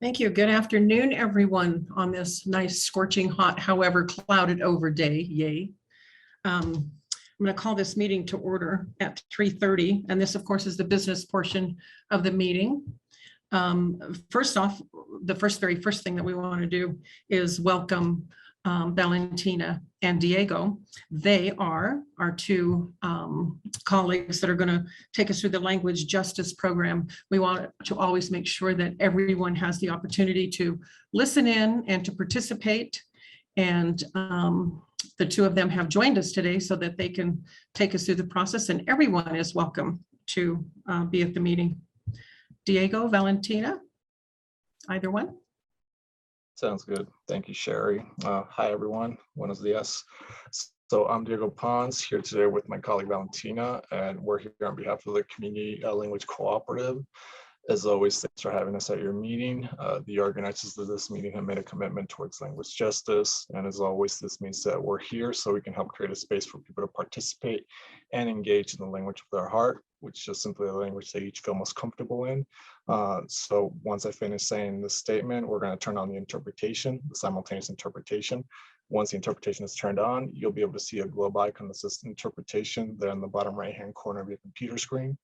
Thank you. Good afternoon, everyone, on this nice, scorching hot, however, clouded over day. Yay. I'm going to call this meeting to order at 3:30, and this, of course, is the business portion of the meeting. First off, the very first thing that we want to do is welcome Valentina and Diego. They are our two colleagues that are going to take us through the language justice program. We want to always make sure that everyone has the opportunity to listen in and to participate. And the two of them have joined us today so that they can take us through the process, and everyone is welcome to be at the meeting. Diego, Valentina, either one? Sounds good. Thank you, Sherry. Hi, everyone. Buenos dias. So I'm Diego Pons, here today with my colleague Valentina, and we're here on behalf of the Community Language Cooperative. As always, thanks for having us at your meeting. The organizers of this meeting have made a commitment towards language justice. And as always, this means that we're here so we can help create a space for people to participate and engage in the language of their heart, which is just simply the language they each feel most comfortable in. So once I finish saying this statement, we're going to turn on the interpretation, the simultaneous interpretation. Once the interpretation is turned on, you'll be able to see a globe icon that says interpretation there in the bottom right-hand corner of your computer screen.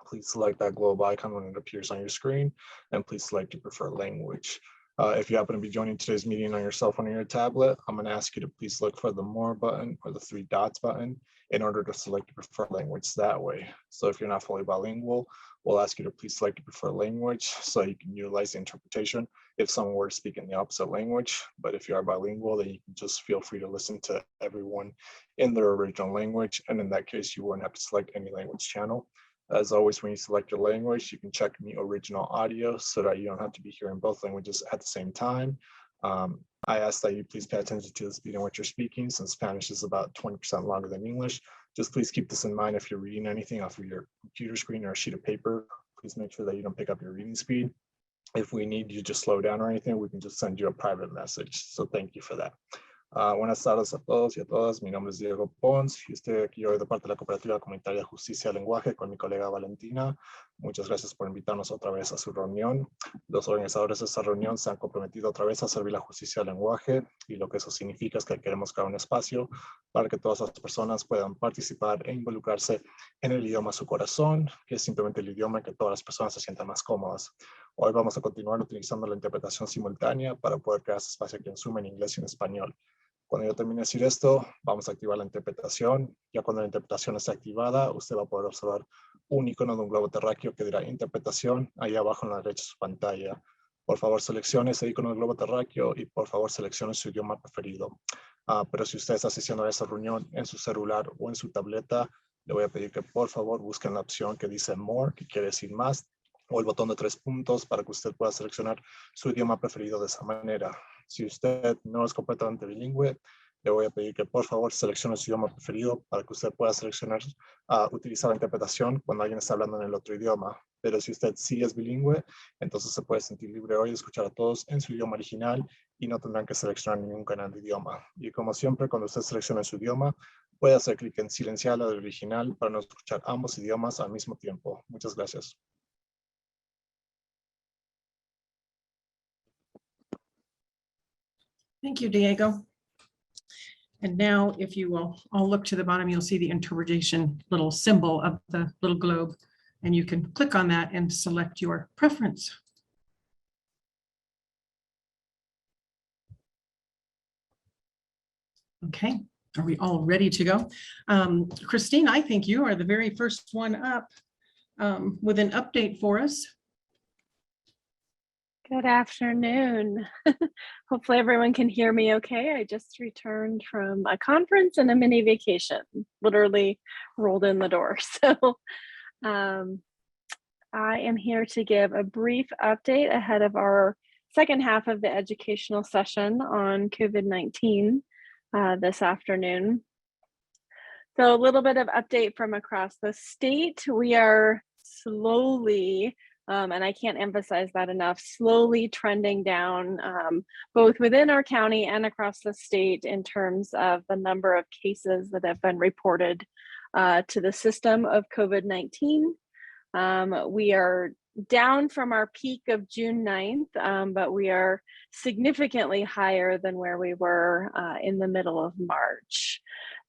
Please select that globe icon when it appears on your screen, and please select your preferred language. If you happen to be joining today's meeting on your cell phone or your tablet, I'm going to ask you to please look for the More button or the three dots button in order to select your preferred language that way. So if you're not fully bilingual, we'll ask you to please select your preferred language so you can utilize the interpretation if someone were to speak in the opposite language. But if you are bilingual, then you can just feel free to listen to everyone in their original language. And in that case, you wouldn't have to select any language channel. As always, when you select your language, you can check the original audio so that you don't have to be hearing both languages at the same time. I ask that you please pay attention to the speed in which you're speaking, since Spanish is about 20% longer than English. Just please keep this in mind if you're reading anything off of your computer screen or a sheet of paper. Please make sure that you don't pick up your reading speed. If we need you to slow down or anything, we can just send you a private message. So thank you for that. Buenas tardes a todos y a todas. Mi nombre es Diego Pons y estoy aquí hoy de parte de la Cooperativa Comunitaria de Justicia y Lenguaje con mi colega Valentina. Muchas gracias por invitarnos otra vez a su reunión. Los organizadores de esta reunión se han comprometido otra vez a servir la justicia y el lenguaje, y lo que eso significa es que queremos crear un espacio para que todas las personas puedan participar e involucrarse en el idioma de su corazón, que es simplemente el idioma en que todas las personas se sientan más cómodas. Hoy vamos a continuar utilizando la interpretación simultánea para poder crear este espacio aquí en Zoom en inglés y en español. Cuando yo termine de decir esto, vamos a activar la interpretación. Ya cuando la interpretación esté activada, usted va a poder observar un icono de un globo terráqueo que dirá interpretación ahí abajo en la derecha de su pantalla. Por favor, seleccione ese icono del globo terráqueo y por favor seleccione su idioma preferido. Pero si usted está asistiendo a esa reunión en su celular o en su tableta, le voy a pedir que por favor busquen la opción que dice More, que quiere decir más, o el botón de 3 puntos para que usted pueda seleccionar su idioma preferido de esa manera. Si usted no es completamente bilingüe, le voy a pedir que por favor seleccione su idioma preferido para que usted pueda seleccionar, utilizar la interpretación cuando alguien está hablando en el otro idioma. Pero si usted sí es bilingüe, entonces se puede sentir libre hoy de escuchar a todos en su idioma original y no tendrán que seleccionar ningún canal de idioma. Y como siempre, cuando usted seleccione su idioma, puede hacer clic en silenciar la del original para no escuchar ambos idiomas al mismo tiempo. Muchas gracias. Thank you, Diego. And now, if you will all look to the bottom, you'll see the interpretation little symbol of the little globe, and you can click on that and select your preference. Okay, are we all ready to go? Christine, I think you are the very first one up with an update for us. Good afternoon. Hopefully everyone can hear me okay. I just returned from a conference and a mini vacation, literally rolled in the door. So I am here to give a brief update ahead of our second half of the educational session on COVID-19 this afternoon. So a little bit of update from across the state. We are slowly, and I can't emphasize that enough, slowly trending down both within our county and across the state in terms of the number of cases that have been reported to the system of COVID-19. We are down from our peak of June 9th, but we are significantly higher than where we were in the middle of March.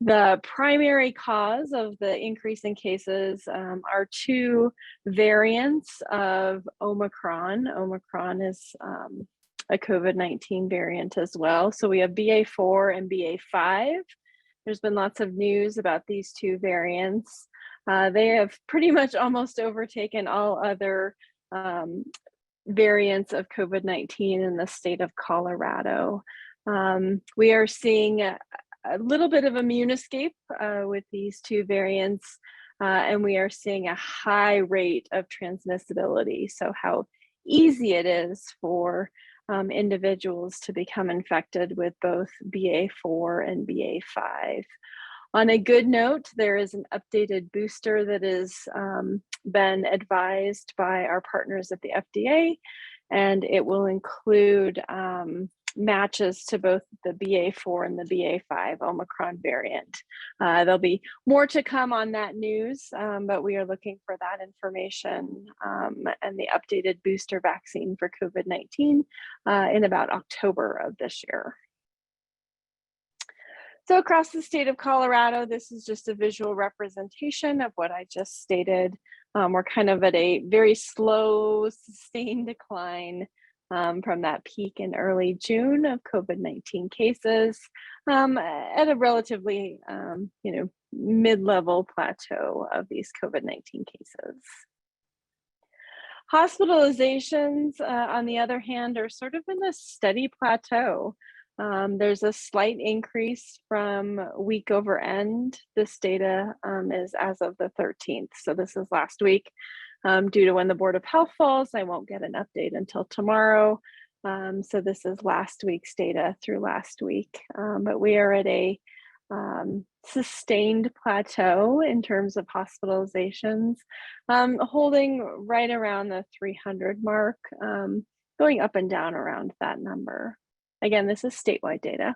The primary cause of the increase in cases are two variants of Omicron. Omicron is a COVID-19 variant as well. So we have BA4 and BA5. There's been lots of news about these two variants. They have pretty much almost overtaken all other variants of COVID-19 in the state of Colorado. We are seeing a little bit of immune escape with these two variants, and we are seeing a high rate of transmissibility. So how easy it is for individuals to become infected with both BA4 and BA5. On a good note, there is an updated booster that has been advised by our partners at the FDA, and it will include matches to both the BA4 and the BA5 Omicron variant. There'll be more to come on that news, but we are looking for that information and the updated booster vaccine for COVID-19 in about October of this year. So across the state of Colorado, this is just a visual representation of what I just stated. We're kind of at a very slow, sustained decline from that peak in early June of COVID-19 cases at a relatively, mid-level plateau of these COVID-19 cases. Hospitalizations, on the other hand, are sort of in a steady plateau. There's a slight increase from week over end. This data is as of the 13th. So this is last week. Due to when the Board of Health falls, I won't get an update until tomorrow. So this is last week's data through last week. But we are at a sustained plateau in terms of hospitalizations, holding right around the 300 mark, going up and down around that number. Again, this is statewide data.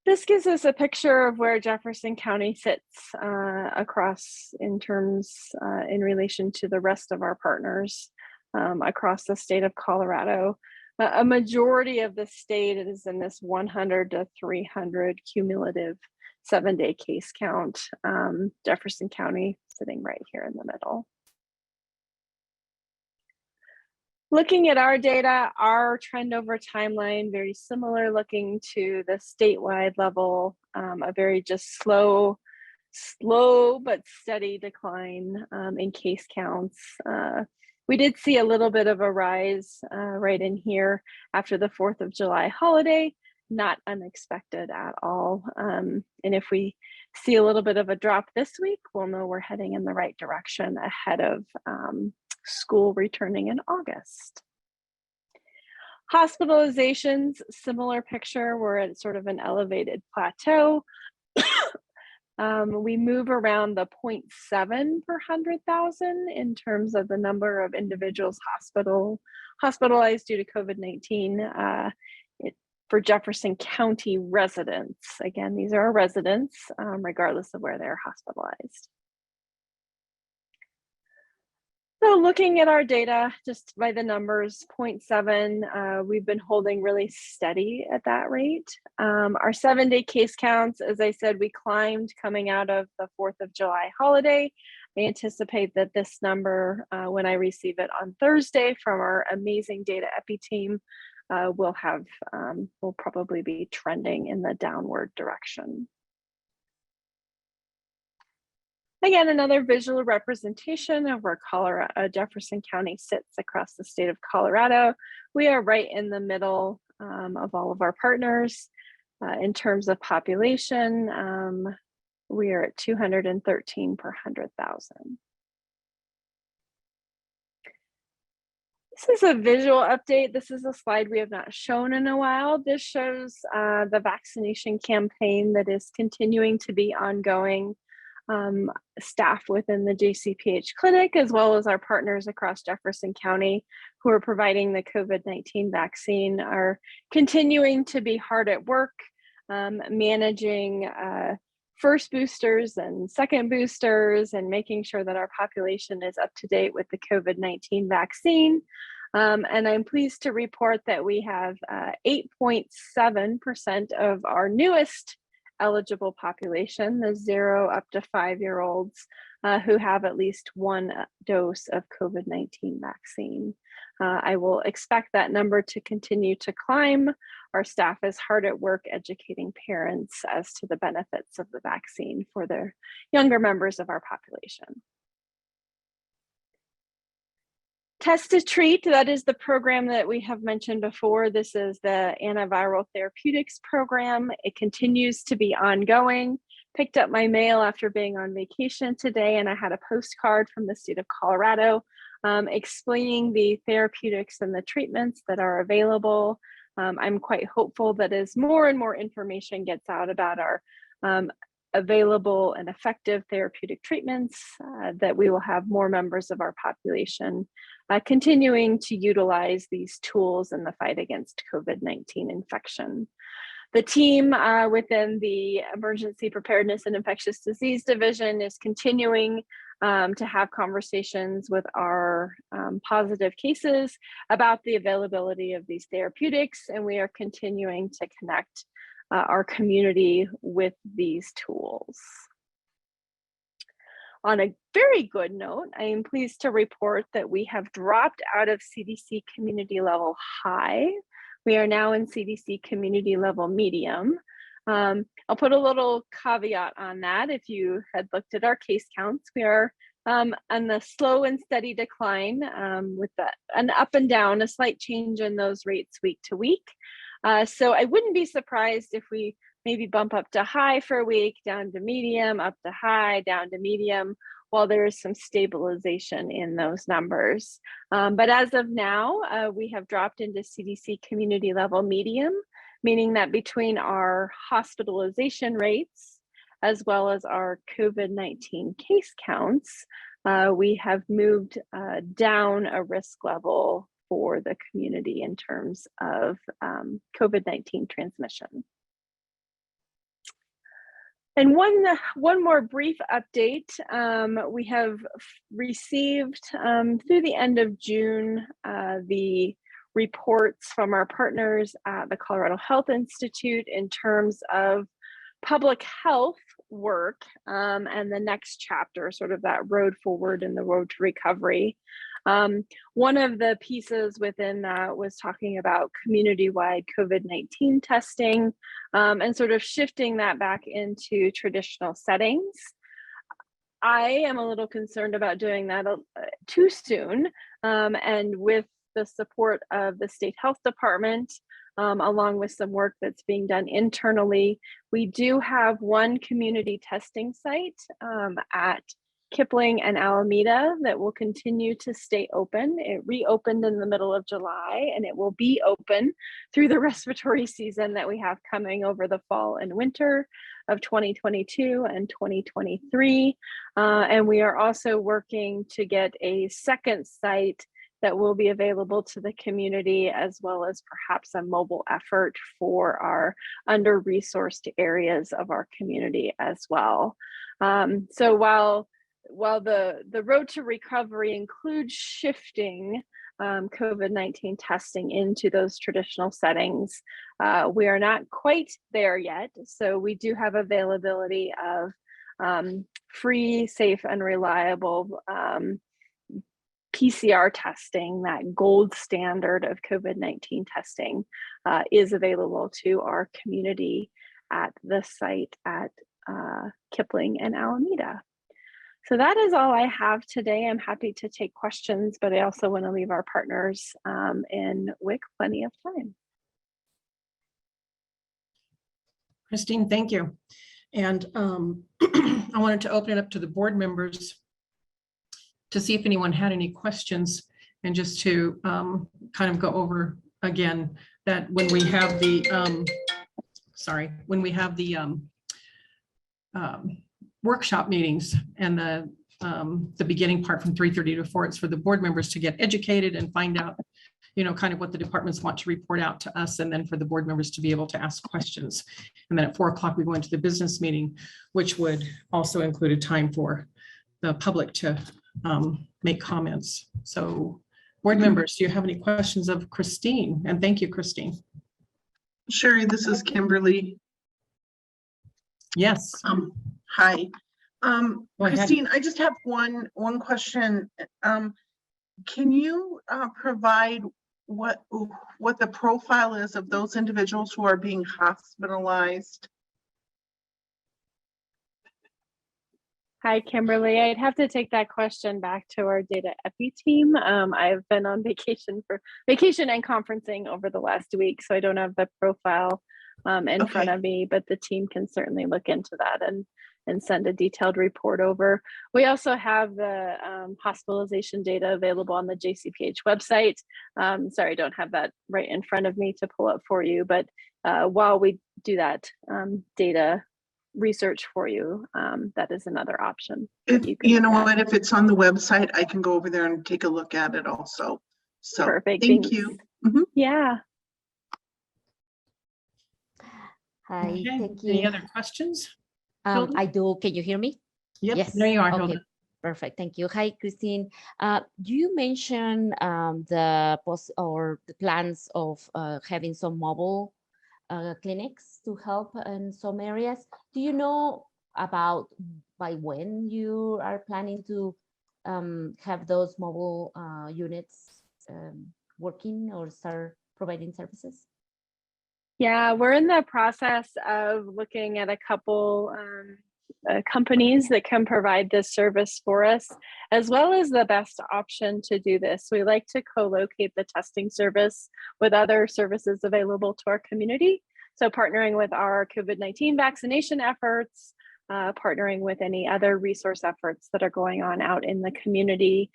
This gives us a picture of where Jefferson County sits across in relation to the rest of our partners across the state of Colorado. A majority of the state is in this 100 to 300 cumulative 7-day case count. Jefferson County sitting right here in the middle. Looking at our data, our trend over timeline, very similar looking to the statewide level, a very just slow but steady decline in case counts. We did see a little bit of a rise right in here after the 4th of July holiday, not unexpected at all. And if we see a little bit of a drop this week, we'll know we're heading in the right direction ahead of school returning in August. Hospitalizations, similar picture, we're at sort of an elevated plateau. We move around the 0.7 per 100,000 in terms of the number of individuals hospitalized due to COVID-19 for Jefferson County residents. Again, these are our residents, regardless of where they're hospitalized. So looking at our data, just by the numbers, 0.7, we've been holding really steady at that rate. Our 7-day case counts, as I said, we climbed coming out of the 4th of July holiday. I anticipate that this number, when I receive it on Thursday from our amazing data epi team, will probably be trending in the downward direction. Again, another visual representation of where Jefferson County sits across the state of Colorado. We are right in the middle of all of our partners. In terms of population, we are at 213 per 100,000. This is a visual update. This is a slide we have not shown in a while. This shows the vaccination campaign that is continuing to be ongoing. Staff within the JCPH clinic, as well as our partners across Jefferson County who are providing the COVID-19 vaccine, are continuing to be hard at work managing first boosters and second boosters, and making sure that our population is up to date with the COVID-19 vaccine. And I'm pleased to report that we have 8.7% of our newest eligible population, the 0 up to 5-year-olds, who have at least one dose of COVID-19 vaccine. I will expect that number to continue to climb. Our staff is hard at work educating parents as to the benefits of the vaccine for their younger members of our population. Test to Treat, that is the program that we have mentioned before. This is the antiviral therapeutics program. It continues to be ongoing. Picked up my mail after being on vacation today, and I had a postcard from the state of Colorado explaining the therapeutics and the treatments that are available. I'm quite hopeful that as more and more information gets out about our available and effective therapeutic treatments, that we will have more members of our population continuing to utilize these tools in the fight against COVID-19 infection. The team within the Emergency Preparedness and Infectious Disease Division is continuing to have conversations with our positive cases about the availability of these therapeutics, and we are continuing to connect our community with these tools. On a very good note, I am pleased to report that we have dropped out of CDC community level high. We are now in CDC community level medium. I'll put a little caveat on that. If you had looked at our case counts, we are on the slow and steady decline with an up and down, a slight change in those rates week to week. So I wouldn't be surprised if we maybe bump up to high for a week, down to medium, up to high, down to medium, while there is some stabilization in those numbers. But as of now, we have dropped into CDC community level medium, meaning that between our hospitalization rates, as well as our COVID-19 case counts, we have moved down a risk level for the community in terms of COVID-19 transmission. And one more brief update. We have received through the end of June the reports from our partners at the Colorado Health Institute in terms of public health work and the next chapter, sort of that road forward and the road to recovery. One of the pieces within that was talking about community-wide COVID-19 testing and sort of shifting that back into traditional settings. I am a little concerned about doing that too soon, and with the support of the state health department, along with some work that's being done internally, we do have one community testing site at Kipling and Alameda that will continue to stay open. It reopened in the middle of July, and it will be open through the respiratory season that we have coming over the fall and winter of 2022 and 2023. And we are also working to get a second site that will be available to the community, as well as perhaps a mobile effort for our under-resourced areas of our community as well. So while the road to recovery includes shifting COVID-19 testing into those traditional settings, we are not quite there yet. So we do have availability of free, safe, and reliable PCR testing. That gold standard of COVID-19 testing is available to our community at the site at Kipling and Alameda. So that is all I have today. I'm happy to take questions, but I also want to leave our partners in WIC plenty of time. Christine, thank you. And I wanted to open it up to the board members to see if anyone had any questions, and just to kind of go over again that when we have the workshop meetings and the beginning part from 3:30 to 4, it's for the board members to get educated and find out, kind of what the departments want to report out to us, and then for the board members to be able to ask questions. And then at 4 o'clock, we go into the business meeting, which would also include a time for the public to make comments. So board members, do you have any questions of Christine? And thank you, Christine. Sherry, this is Kimberly. Yes. Hi. Go ahead. Christine, I just have one question. Can you provide what the profile is of those individuals who are being hospitalized? Hi, Kimberly. I'd have to take that question back to our data epi team. I've been on vacation and conferencing over the last week, so I don't have the profile in front of me, but the team can certainly look into that and send a detailed report over. We also have the hospitalization data available on the JCPH website. Sorry, I don't have that right in front of me to pull up for you, but while we do that data research for you, that is another option. You know what, if it's on the website, I can go over there and take a look at it also. So perfect. Thank Thanks. you. Yeah. Hi, Okay. thank you. Any other questions? Hilda? I do. Can you hear me? Yep, Yes. there you are, Okay, Hilda. perfect. Thank you. Hi, Christine. You mentioned the plans of having some mobile clinics to help in some areas. Do you know about by when you are planning to have those mobile units working or start providing services? Yeah, we're in the process of looking at a couple companies that can provide this service for us, as well as the best option to do this. We like to co-locate the testing service with other services available to our community. So partnering with our COVID-19 vaccination efforts, partnering with any other resource efforts that are going on out in the community.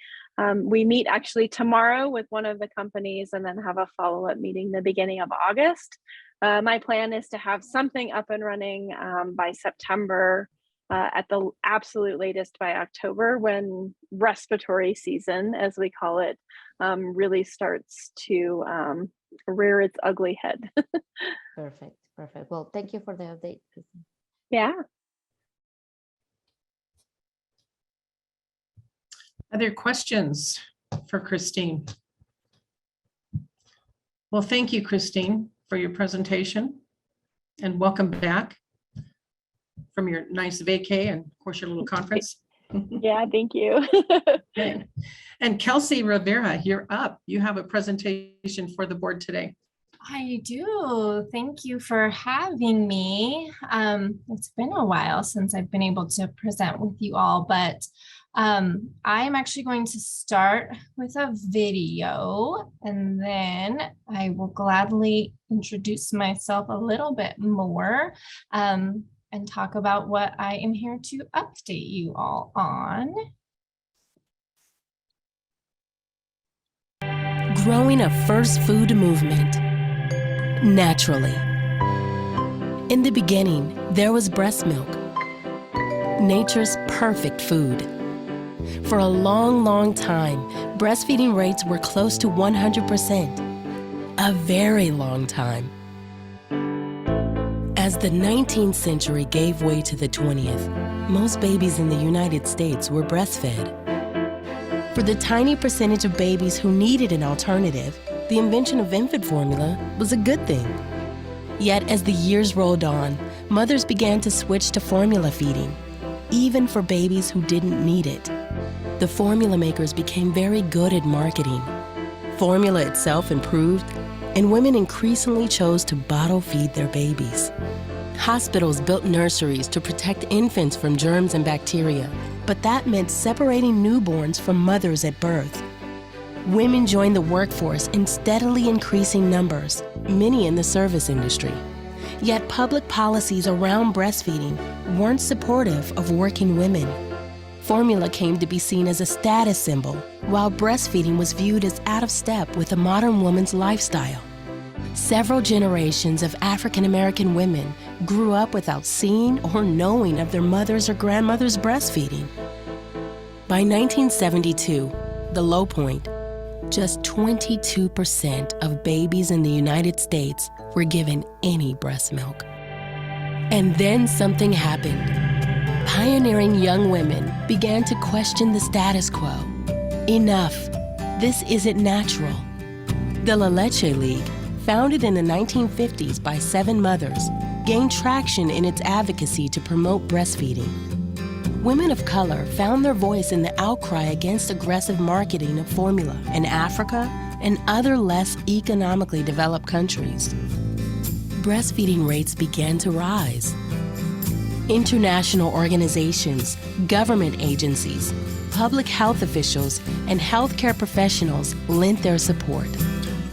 We meet actually tomorrow with one of the companies and then have a follow-up meeting the beginning of August. My plan is to have something up and running by September, at the absolute latest by October, when respiratory season, as we call it, really starts to rear its ugly head. Perfect, perfect. Well, thank you for the update, Christine. Yeah. Other questions for Christine? Well, thank you, Christine, for your presentation, and welcome back from your nice vacay and of course your little conference. Yeah, thank you. Okay. And Kelsey Rivera, you're up. You have a presentation for the board today. I do. Thank you for having me. It's been a while since I've been able to present with you all, but I'm actually going to start with a video, and then I will gladly introduce myself a little bit more and talk about what I am here to update you all on. Growing a first food movement naturally. In the beginning, there was breast milk, nature's perfect food. For a long, long time, breastfeeding rates were close to 100%, a very long time. As the 19th century gave way to the 20th, most babies in the United States were breastfed. For the tiny percentage of babies who needed an alternative, the invention of infant formula was a good thing. Yet as the years rolled on, mothers began to switch to formula feeding, even for babies who didn't need it. The formula makers became very good at marketing. Formula itself improved, and women increasingly chose to bottle feed their babies. Hospitals built nurseries to protect infants from germs and bacteria, but that meant separating newborns from mothers at birth. Women joined the workforce in steadily increasing numbers, many in the service industry. Yet public policies around breastfeeding weren't supportive of working women. Formula came to be seen as a status symbol, while breastfeeding was viewed as out of step with a modern woman's lifestyle. Several generations of African American women grew up without seeing or knowing of their mothers or grandmothers breastfeeding. By 1972, the low point, just 22% of babies in the United States were given any breast milk. And then something happened. Pioneering young women began to question the status quo. Enough. This isn't natural. The La Leche League, founded in the 1950s by 7 mothers, gained traction in its advocacy to promote breastfeeding. Women of color found their voice in the outcry against aggressive marketing of formula in Africa and other less economically developed countries. Breastfeeding rates began to rise. International organizations, government agencies, public health officials, and healthcare professionals lent their support.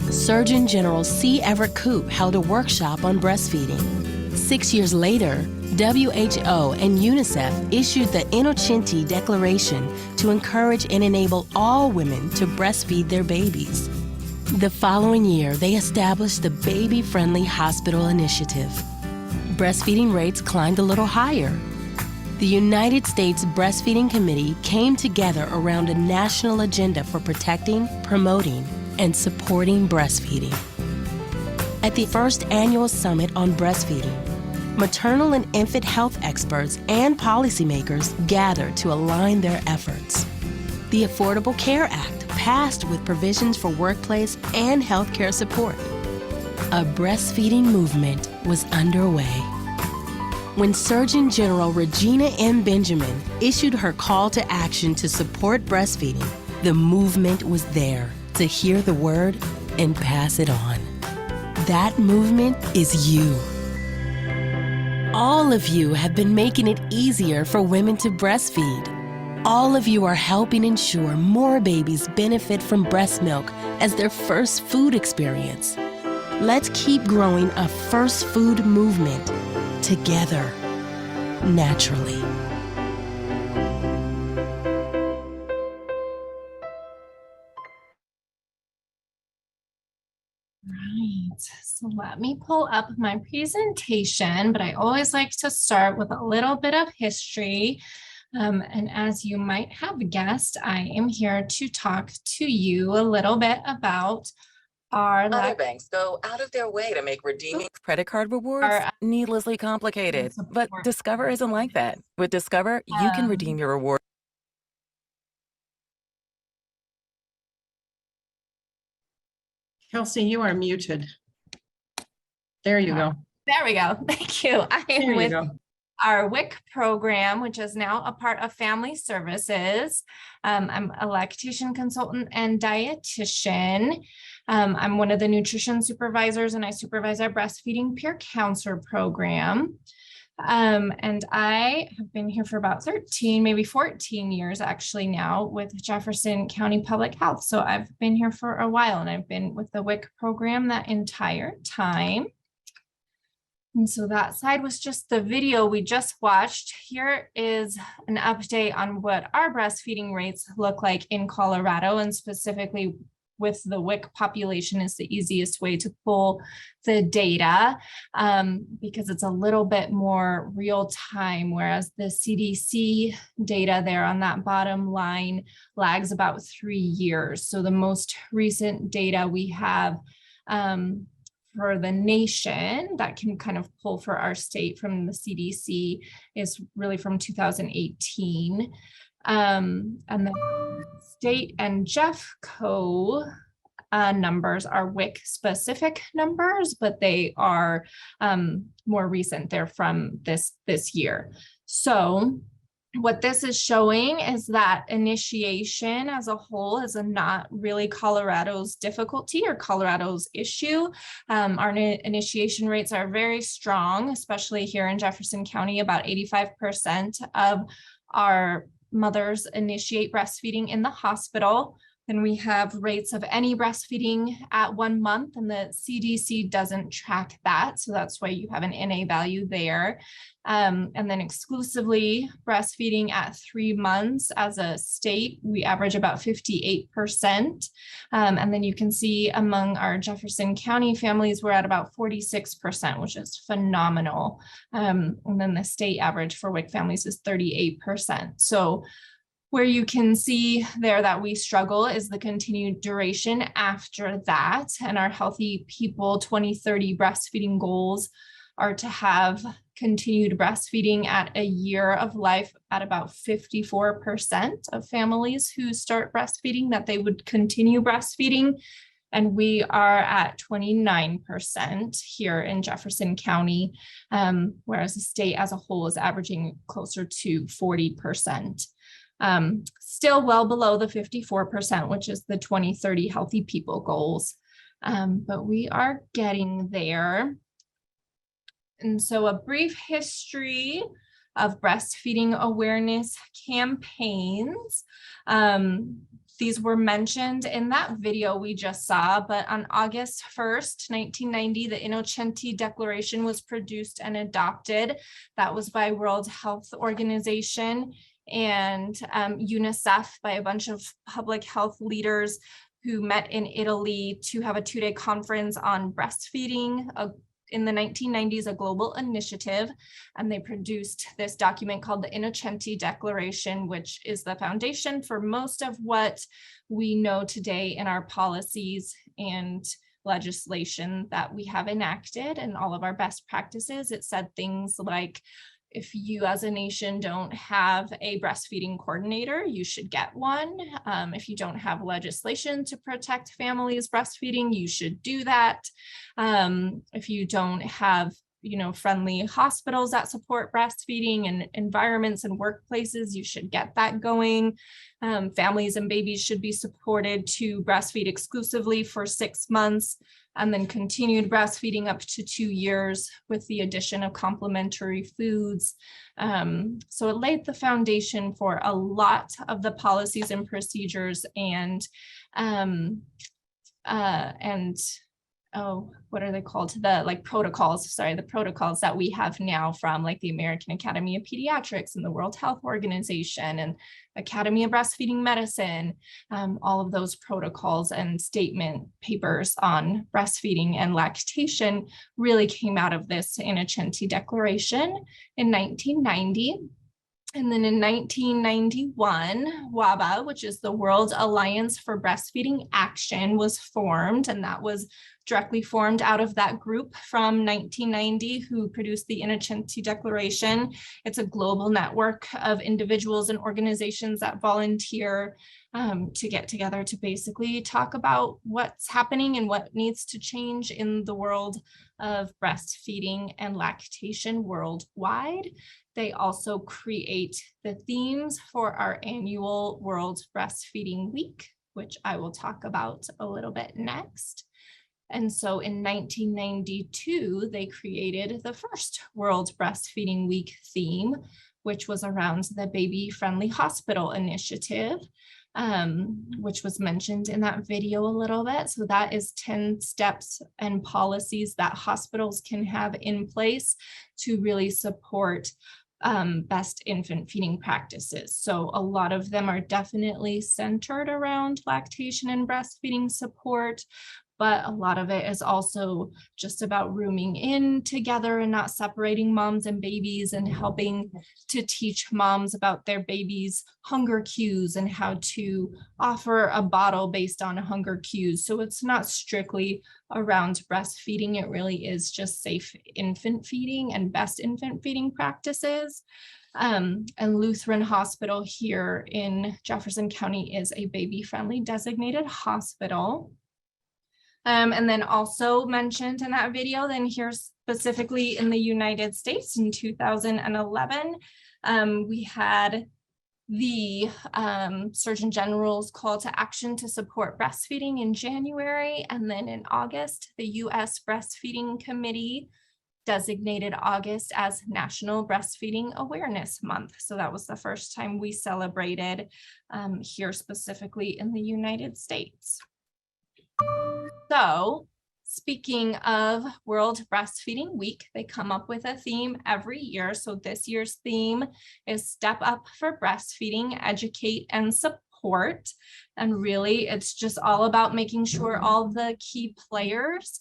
Surgeon General C. Everett Koop held a workshop on breastfeeding. 6 years later, WHO and UNICEF issued the Inochenti Declaration to encourage and enable all women to breastfeed their babies. The following year, they established the Baby-Friendly Hospital Initiative. Breastfeeding rates climbed a little higher. The United States Breastfeeding Committee came together around a national agenda for protecting, promoting, and supporting breastfeeding. At the first annual Summit on Breastfeeding, maternal and infant health experts and policymakers gathered to align their efforts. The Affordable Care Act passed with provisions for workplace and healthcare support. A breastfeeding movement was underway. When Surgeon General Regina M. Benjamin issued her call to action to support breastfeeding, the movement was there to hear the word and pass it on. That movement is you. All of you have been making it easier for women to breastfeed. All of you are helping ensure more babies benefit from breast milk as their first food experience. Let's keep growing a first food movement together, naturally. Right, so let me pull up my presentation, but I always like to start with a little bit of history. And as you might have guessed, I am here to talk to you a little bit about our Other banks go out of their way to make redeeming credit card rewards needlessly complicated, but Discover isn't like that. With Discover, you can redeem your reward. Kelsey, you are muted. There you go. There we go. Thank you. I There am you with go. our WIC program, which is now a part of Family Services. I'm a lactation consultant and dietitian. I'm one of the nutrition supervisors, and I supervise our breastfeeding peer counselor program. And I have been here for about 13, maybe 14 years actually now with Jefferson County Public Health. So I've been here for a while, and I've been with the WIC program that entire time. And so that slide was just the video we just watched. Here is an update on what our breastfeeding rates look like in Colorado, and specifically with the WIC population is the easiest way to pull the data because it's a little bit more real time, whereas the CDC data there on that bottom line lags about 3 years. So the most recent data we have for the nation that can kind of pull for our state from the CDC is really from 2018. And the state and Jeffco numbers are WIC specific numbers, but they are more recent. They're from this year. So what this is showing is that initiation as a whole is not really Colorado's difficulty or Colorado's issue. Our initiation rates are very strong, especially here in Jefferson County. About 85% of our mothers initiate breastfeeding in the hospital. Then we have rates of any breastfeeding at 1 month, and the CDC doesn't track that. So that's why you have an NA value there. And then exclusively breastfeeding at 3 months as a state, we average about 58%. And then you can see among our Jefferson County families, we're at about 46%, which is phenomenal. And then the state average for WIC families is 38%. So Where you can see there that we struggle is the continued duration after that. And our Healthy People 2030 breastfeeding goals are to have continued breastfeeding at a year of life at about 54% of families who start breastfeeding, that they would continue breastfeeding. And we are at 29% here in Jefferson County, whereas the state as a whole is averaging closer to 40%. Still well below the 54%, which is the 2030 Healthy People goals. But we are getting there. And so a brief history of breastfeeding awareness campaigns. These were mentioned in that video we just saw, but on August 1st, 1990, the Inochenti Declaration was produced and adopted. That was by World Health Organization and UNICEF, by a bunch of public health leaders who met in Italy to have a 2-day conference on breastfeeding, in the 1990s, a global initiative, and they produced this document called the Inochenti Declaration, which is the foundation for most of what we know today in our policies and legislation that we have enacted and all of our best practices. It said things like, if you as a nation don't have a breastfeeding coordinator, you should get one. If you don't have legislation to protect families breastfeeding, you should do that. If you don't have friendly hospitals that support breastfeeding and environments and workplaces, you should get that going. Families and babies should be supported to breastfeed exclusively for 6 months, and then continued breastfeeding up to 2 years with the addition of complementary foods. So it laid the foundation for a lot of the policies and procedures and what are they called? The protocols, the protocols that we have now from the American Academy of Pediatrics and the World Health Organization and Academy of Breastfeeding Medicine, all of those protocols and statement papers on breastfeeding and lactation really came out of this Inochenti Declaration in 1990. And then in 1991, WABA, which is the World Alliance for Breastfeeding Action, was formed, and that was directly formed out of that group from 1990 who produced the Inochenti Declaration. It's a global network of individuals and organizations that volunteer to get together to basically talk about what's happening and what needs to change in the world of breastfeeding and lactation worldwide. They also create the themes for our annual World Breastfeeding Week, which I will talk about a little bit next. And so in 1992, they created the first World Breastfeeding Week theme, which was around the Baby Friendly Hospital Initiative, which was mentioned in that video a little bit. So that is 10 steps and policies that hospitals can have in place to really support best infant feeding practices. So a lot of them are definitely centered around lactation and breastfeeding support, but a lot of it is also just about rooming in together and not separating moms and babies, and helping to teach moms about their babies' hunger cues and how to offer a bottle based on hunger cues. So it's not strictly around breastfeeding. It really is just safe infant feeding and best infant feeding practices. And Lutheran Hospital here in Jefferson County is a baby-friendly designated hospital. And then also mentioned in that video, then here specifically in the United States in 2011, we had the Surgeon General's call to action to support breastfeeding in January. And then in August, the U.S. Breastfeeding Committee designated August as National Breastfeeding Awareness Month. So that was the first time we celebrated here specifically in the United States. So speaking of World Breastfeeding Week, they come up with a theme every year. So this year's theme is Step Up for Breastfeeding, Educate and Support. And really, it's just all about making sure all the key players,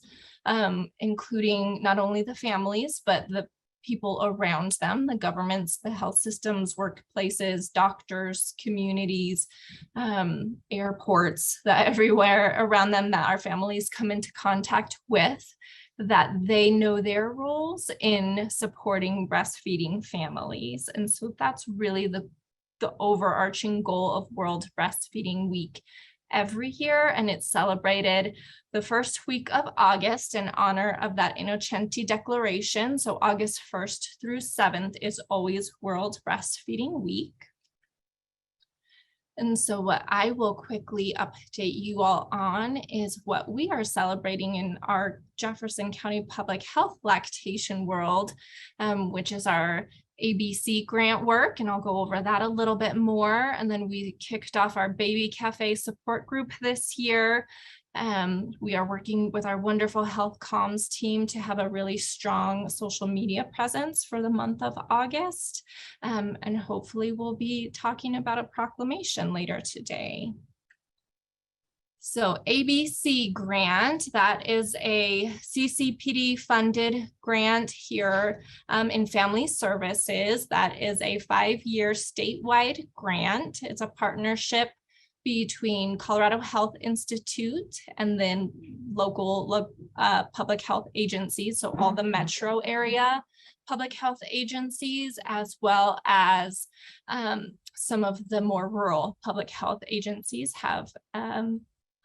including not only the families, but the people around them, the governments, the health systems, workplaces, doctors, communities, airports, that everywhere around them that our families come into contact with, that they know their roles in supporting breastfeeding families. And so that's really the overarching goal of World Breastfeeding Week every year, and it's celebrated the first week of August in honor of that Inochenti Declaration. So August 1st through 7th is always World Breastfeeding Week. And so what I will quickly update you all on is what we are celebrating in our Jefferson County Public Health Lactation World, which is our ABC grant work, and I'll go over that a little bit more. And then we kicked off our Baby Cafe support group this year. We are working with our wonderful health comms team to have a really strong social media presence for the month of August. And hopefully we'll be talking about a proclamation later today. So ABC grant, that is a CCPD funded grant here in Family Services. That is a 5-year statewide grant. It's a partnership between Colorado Health Institute and then local public health agencies. So all the metro area public health agencies, as well as some of the more rural public health agencies have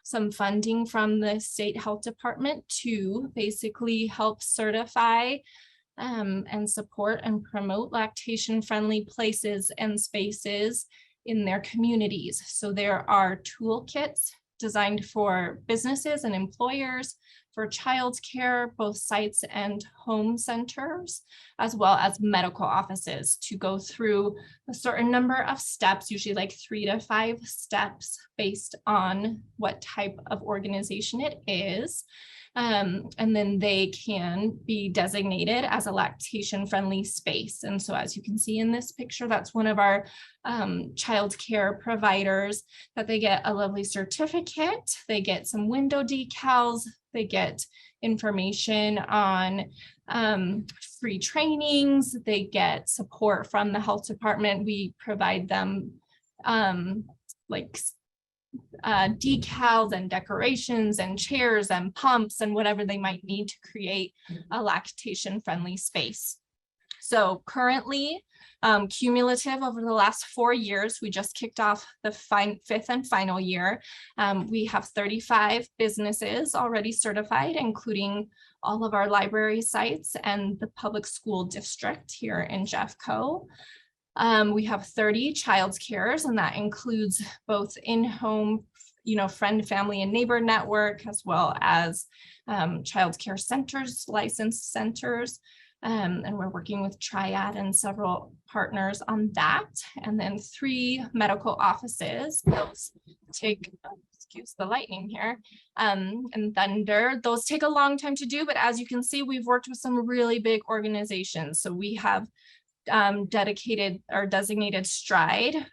some funding from the state health department to basically help certify and support and promote lactation-friendly places and spaces in their communities. So there are toolkits designed for businesses and employers, for childcare, both sites and home centers, as well as medical offices, to go through a certain number of steps, usually like 3 to 5 steps based on what type of organization it is. And then they can be designated as a lactation-friendly space. And so as you can see in this picture, that's one of our childcare providers, that they get a lovely certificate, they get some window decals, they get information on free trainings, they get support from the health department. We provide them decals and decorations and chairs and pumps and whatever they might need to create a lactation-friendly space. So currently, cumulative over the last 4 years, we just kicked off the 5th and final year. We have 35 businesses already certified, including all of our library sites and the public school district here in Jeffco. We have 30 child cares, and that includes both in-home, friend, family, and neighbor network, as well as child care centers, licensed centers. And we're working with Triad and several partners on that. And then 3 medical offices. Those take, excuse the lightning here, and thunder. Those take a long time to do, but as you can see, we've worked with some really big organizations. So we have dedicated or designated Stride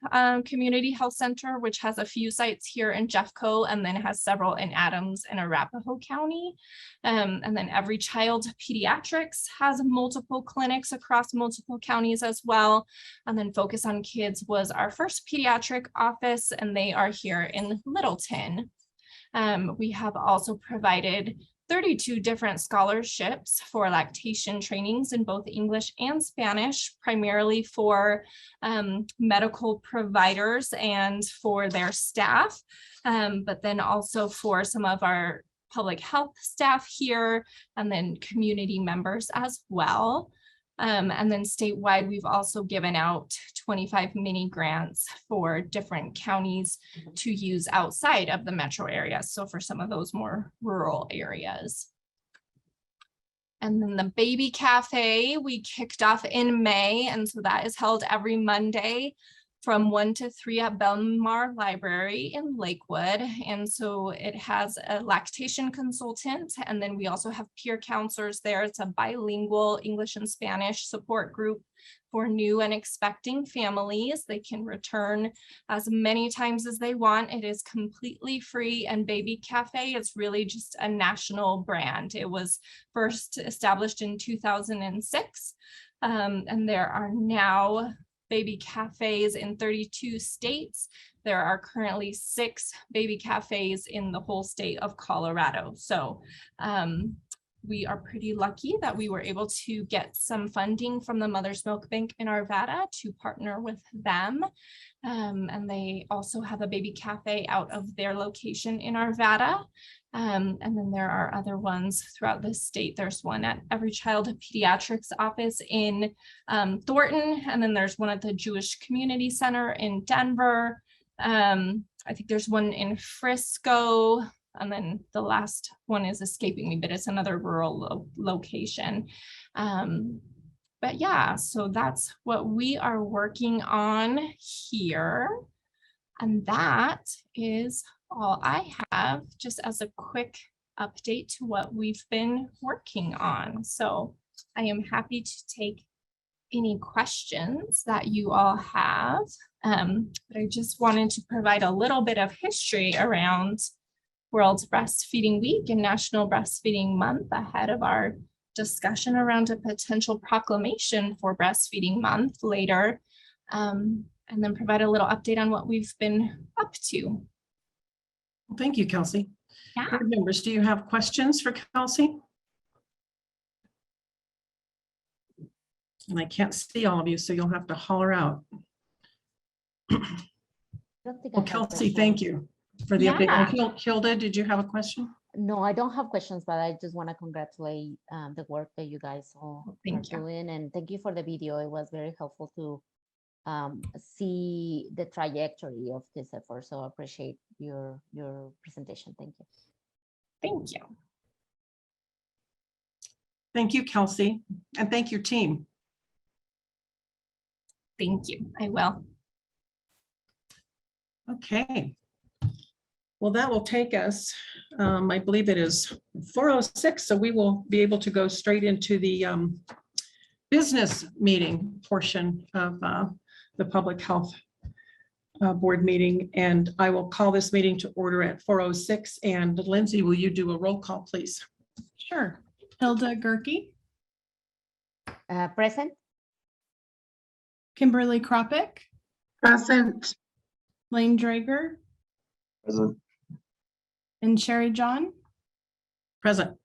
Community Health Center, which has a few sites here in Jeffco, and then has several in Adams and Arapahoe County. And then Every Child Pediatrics has multiple clinics across multiple counties as well. And then Focus on Kids was our first pediatric office, and they are here in Littleton. We have also provided 32 different scholarships for lactation trainings in both English and Spanish, primarily for medical providers and for their staff, but then also for some of our public health staff here, and then community members as well. And then statewide, we've also given out 25 mini grants for different counties to use outside of the metro area. So for some of those more rural areas. And then the Baby Cafe, we kicked off in May. And so that is held every Monday from 1 to 3 at Belmar Library in Lakewood. And so it has a lactation consultant, and then we also have peer counselors there. It's a bilingual English and Spanish support group for new and expecting families. They can return as many times as they want. It is completely free, and Baby Cafe is really just a national brand. It was first established in 2006. And there are now baby cafes in 32 states. There are currently 6 baby cafes in the whole state of Colorado. So we are pretty lucky that we were able to get some funding from the Mother's Milk Bank in Arvada to partner with them. And they also have a baby cafe out of their location in Arvada. And then there are other ones throughout the state. There's one at Every Child Pediatrics office in Thornton. And then there's one at the Jewish Community Center in Denver. I think there's one in Frisco. And then the last one is escaping me, but it's another rural location. But yeah, so that's what we are working on here. And that is all I have, just as a quick update to what we've been working on. So I am happy to take any questions that you all have. But I just wanted to provide a little bit of history around World Breastfeeding Week and National Breastfeeding Month ahead of our discussion around a potential proclamation for Breastfeeding Month later, and then provide a little update on what we've been up to. Thank you, Kelsey. Yeah. Board members, do you have questions for Kelsey? And I can't see all of you, so you'll have to holler out. Well, Kelsey, thank you for the update. And Hilda, did you have a question? No, I don't have questions, but I just want to congratulate the work that you guys all are doing. And thank you for the video. It was very helpful to see the trajectory of this effort. So I appreciate your presentation. Thank you. Thank you. Thank you, Kelsey. And thank your team. Thank you. I will. Okay. Well, that will take us, I believe it is 4:06, so we will be able to go straight into the business meeting portion of the Public Health Board meeting. And I will call this meeting to order at 4:06. And Lindsay, will you do a roll call, please? Sure. Hilda Gerke, Present. Kimberly Kropik, Present. Lane Drager, Present. and Sherry John. Present.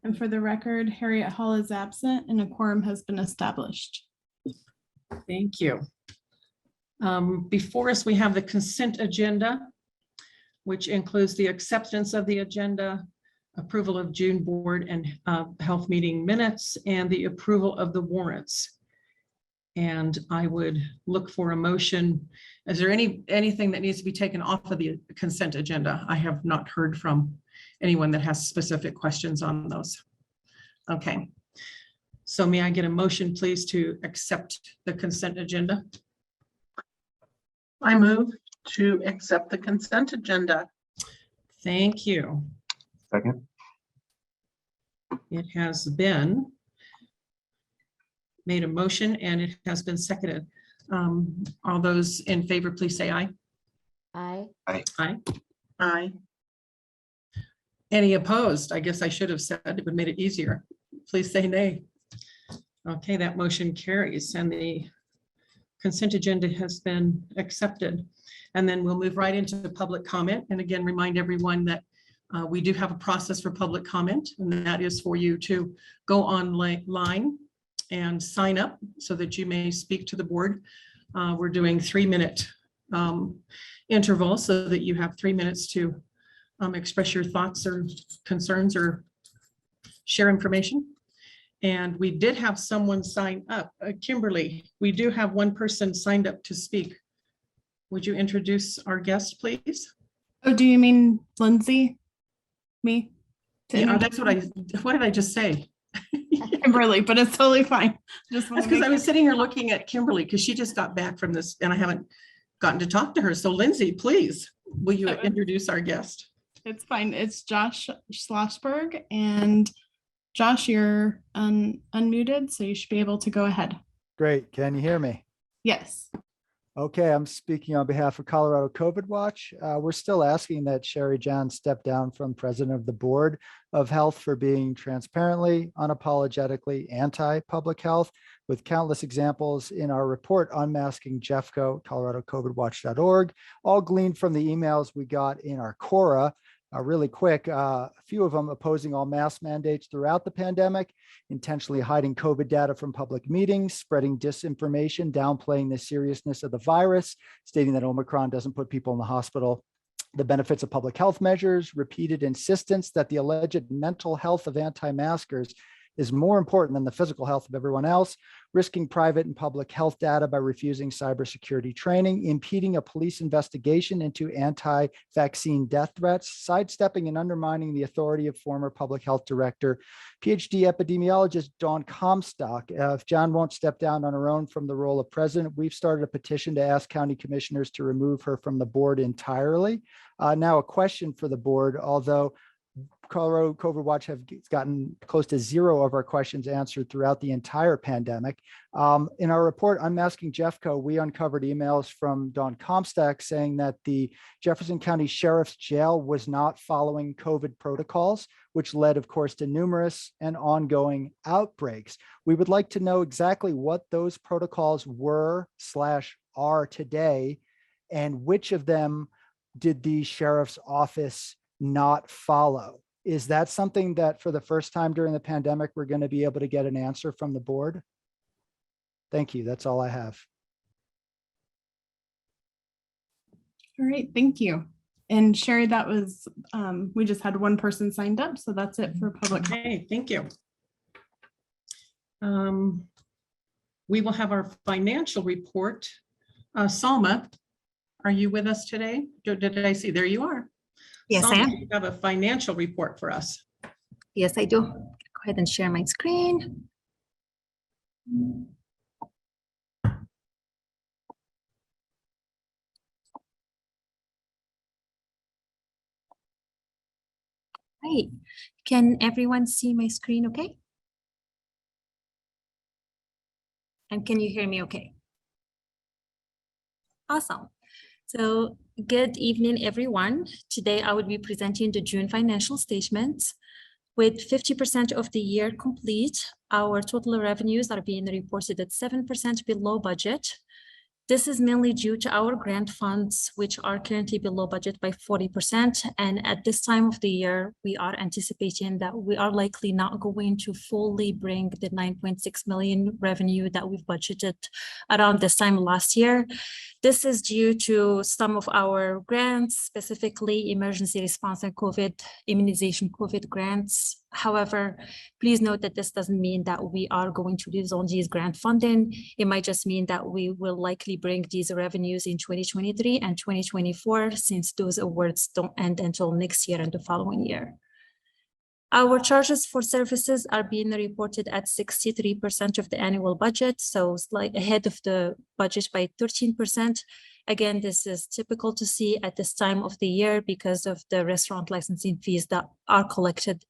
And for the record, Harriet Hall is absent and a quorum has been established. Thank you. Before us, we have the consent agenda, which includes the acceptance of the agenda, approval of June board and health meeting minutes, and the approval of the warrants. And I would look for a motion. Is there anything that needs to be taken off of the consent agenda? I have not heard from anyone that has specific questions on those. Okay. So may I get a motion, please, to accept the consent agenda? I move to accept the consent agenda. Thank you. Second. It has been made a motion and it has been seconded. All those in favor, please say aye. Aye. Aye. Aye. Any opposed? I guess I should have said it would make it easier. Please say nay. Okay, that motion carries and the consent agenda has been accepted. And then we'll move right into the public comment. And again, remind everyone that we do have a process for public comment, and that is for you to go online and sign up so that you may speak to the board. We're doing 3-minute intervals so that you have 3 minutes to express your thoughts or concerns or share information. And we did have someone sign up. Kimberly, we do have one person signed up to speak. Would you introduce our guest, please? Oh, do you mean Lindsay? Me? Yeah, that's what did I just say? Kimberly, but it's totally fine. Just That's because I was sitting here looking at Kimberly because she just got back from this and I haven't gotten to talk to her. So Lindsay, please, will you introduce our guest? It's fine. It's Josh Schlossberg, and Josh, you're unmuted, so you should be able to go ahead. Great. Can you hear me? Yes. Okay, I'm speaking on behalf of Colorado COVID Watch. We're still asking that Sherry John step down from president of the Board of Health for being transparently, unapologetically anti-public health, with countless examples in our report, Unmasking Jeffco, coloradocovidwatch.org, all gleaned from the emails we got in our Cora. Really quick, a few of them opposing all mask mandates throughout the pandemic, intentionally hiding COVID data from public meetings, spreading disinformation, downplaying the seriousness of the virus, stating that Omicron doesn't put people in the hospital, the benefits of public health measures, repeated insistence that the alleged mental health of anti-maskers is more important than the physical health of everyone else, risking private and public health data by refusing cybersecurity training, impeding a police investigation into anti-vaccine death threats, sidestepping and undermining the authority of former public health director, PhD epidemiologist Dawn Comstock. If John won't step down on her own from the role of president, we've started a petition to ask county commissioners to remove her from the board entirely. Now a question for the board, although Colorado COVID Watch have gotten close to 0 of our questions answered throughout the entire pandemic. In our report, Unmasking Jeffco, we uncovered emails from Dawn Comstock saying that the Jefferson County Sheriff's Jail was not following COVID protocols, which led, of course, to numerous and ongoing outbreaks. We would like to know exactly what those protocols were/are today, and which of them did the sheriff's office not follow. Is that something that for the first time during the pandemic, we're going to be able to get an answer from the board? Thank you. That's all I have. All right, thank you. And Sherry, that was, we just had one person signed up, so that's it for public. Okay, thank you. We will have our financial report. Salma, are you with us today? Did I see? There you are. Yes, Salma, I am. you have a financial report for us. Yes, I do. Go ahead and share my screen. Right. Can everyone see my screen okay? And can you hear me okay? Awesome. So good evening, everyone. Today I will be presenting the June financial statements. With 50% of the year complete, our total revenues are being reported at 7% below budget. This is mainly due to our grant funds, which are currently below budget by 40%. And at this time of the year, we are anticipating that we are likely not going to fully bring the 9.6 million revenue that we've budgeted around this time last year. This is due to some of our grants, specifically emergency response and COVID immunization COVID grants. However, please note that this doesn't mean that we are going to lose on these grant funding. It might just mean that we will likely bring these revenues in 2023 and 2024, since those awards don't end until next year and the following year. Our charges for services are being reported at 63% of the annual budget, so slightly ahead of the budget by 13%. Again, this is typical to see at this time of the year because of the restaurant licensing fees that are collected,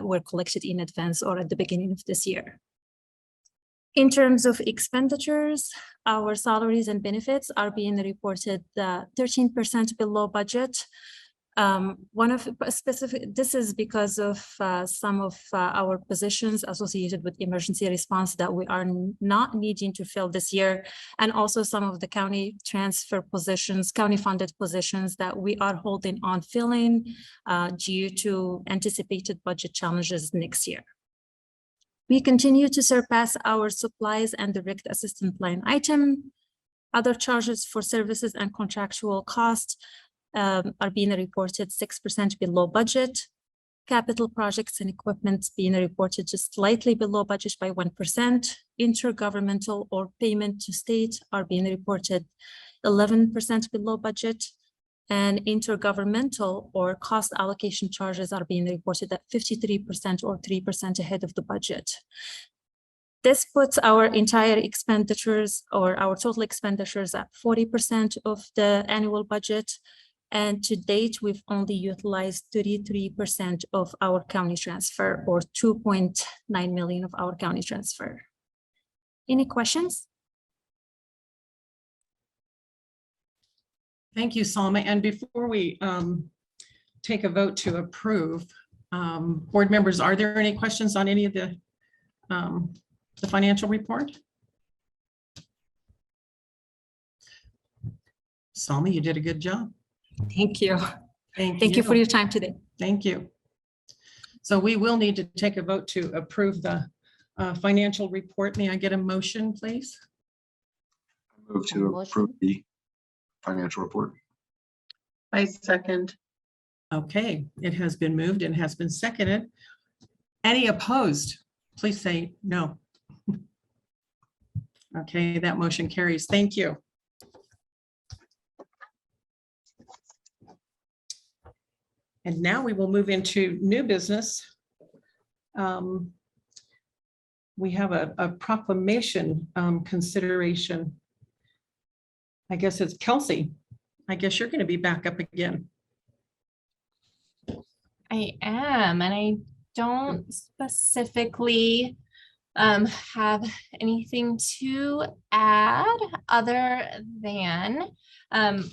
were collected in advance or at the beginning of this year. In terms of expenditures, our salaries and benefits are being reported 13% below budget. This is because of some of our positions associated with emergency response that we are not needing to fill this year, and also some of the county transfer positions, county funded positions that we are holding on filling due to anticipated budget challenges next year. We continue to surpass our supplies and direct assistance line item. Other charges for services and contractual costs are being reported 6% below budget. Capital projects and equipment being reported just slightly below budget by 1%. Intergovernmental or payment to state are being reported 11% below budget. And intergovernmental or cost allocation charges are being reported at 53% or 3% ahead of the budget. This puts our entire expenditures or our total expenditures at 40% of the annual budget. And to date, we've only utilized 33% of our county transfer, or 2.9 million of our county transfer. Any questions? Thank you, Salma. And before we take a vote to approve, board members, are there any questions on any of the financial report? Salma, you did a good job. Thank you. Thank you for your time today. Thank you. So we will need to take a vote to approve the financial report. May I get a motion, please? I move to approve the financial report. I second. Okay, it has been moved and has been seconded. Any opposed? Please say no. Okay, that motion carries. Thank you. And now we will move into new business. We have a proclamation consideration. I guess it's Kelsey. I guess you're going to be back up again. I am, and I don't specifically have anything to add other than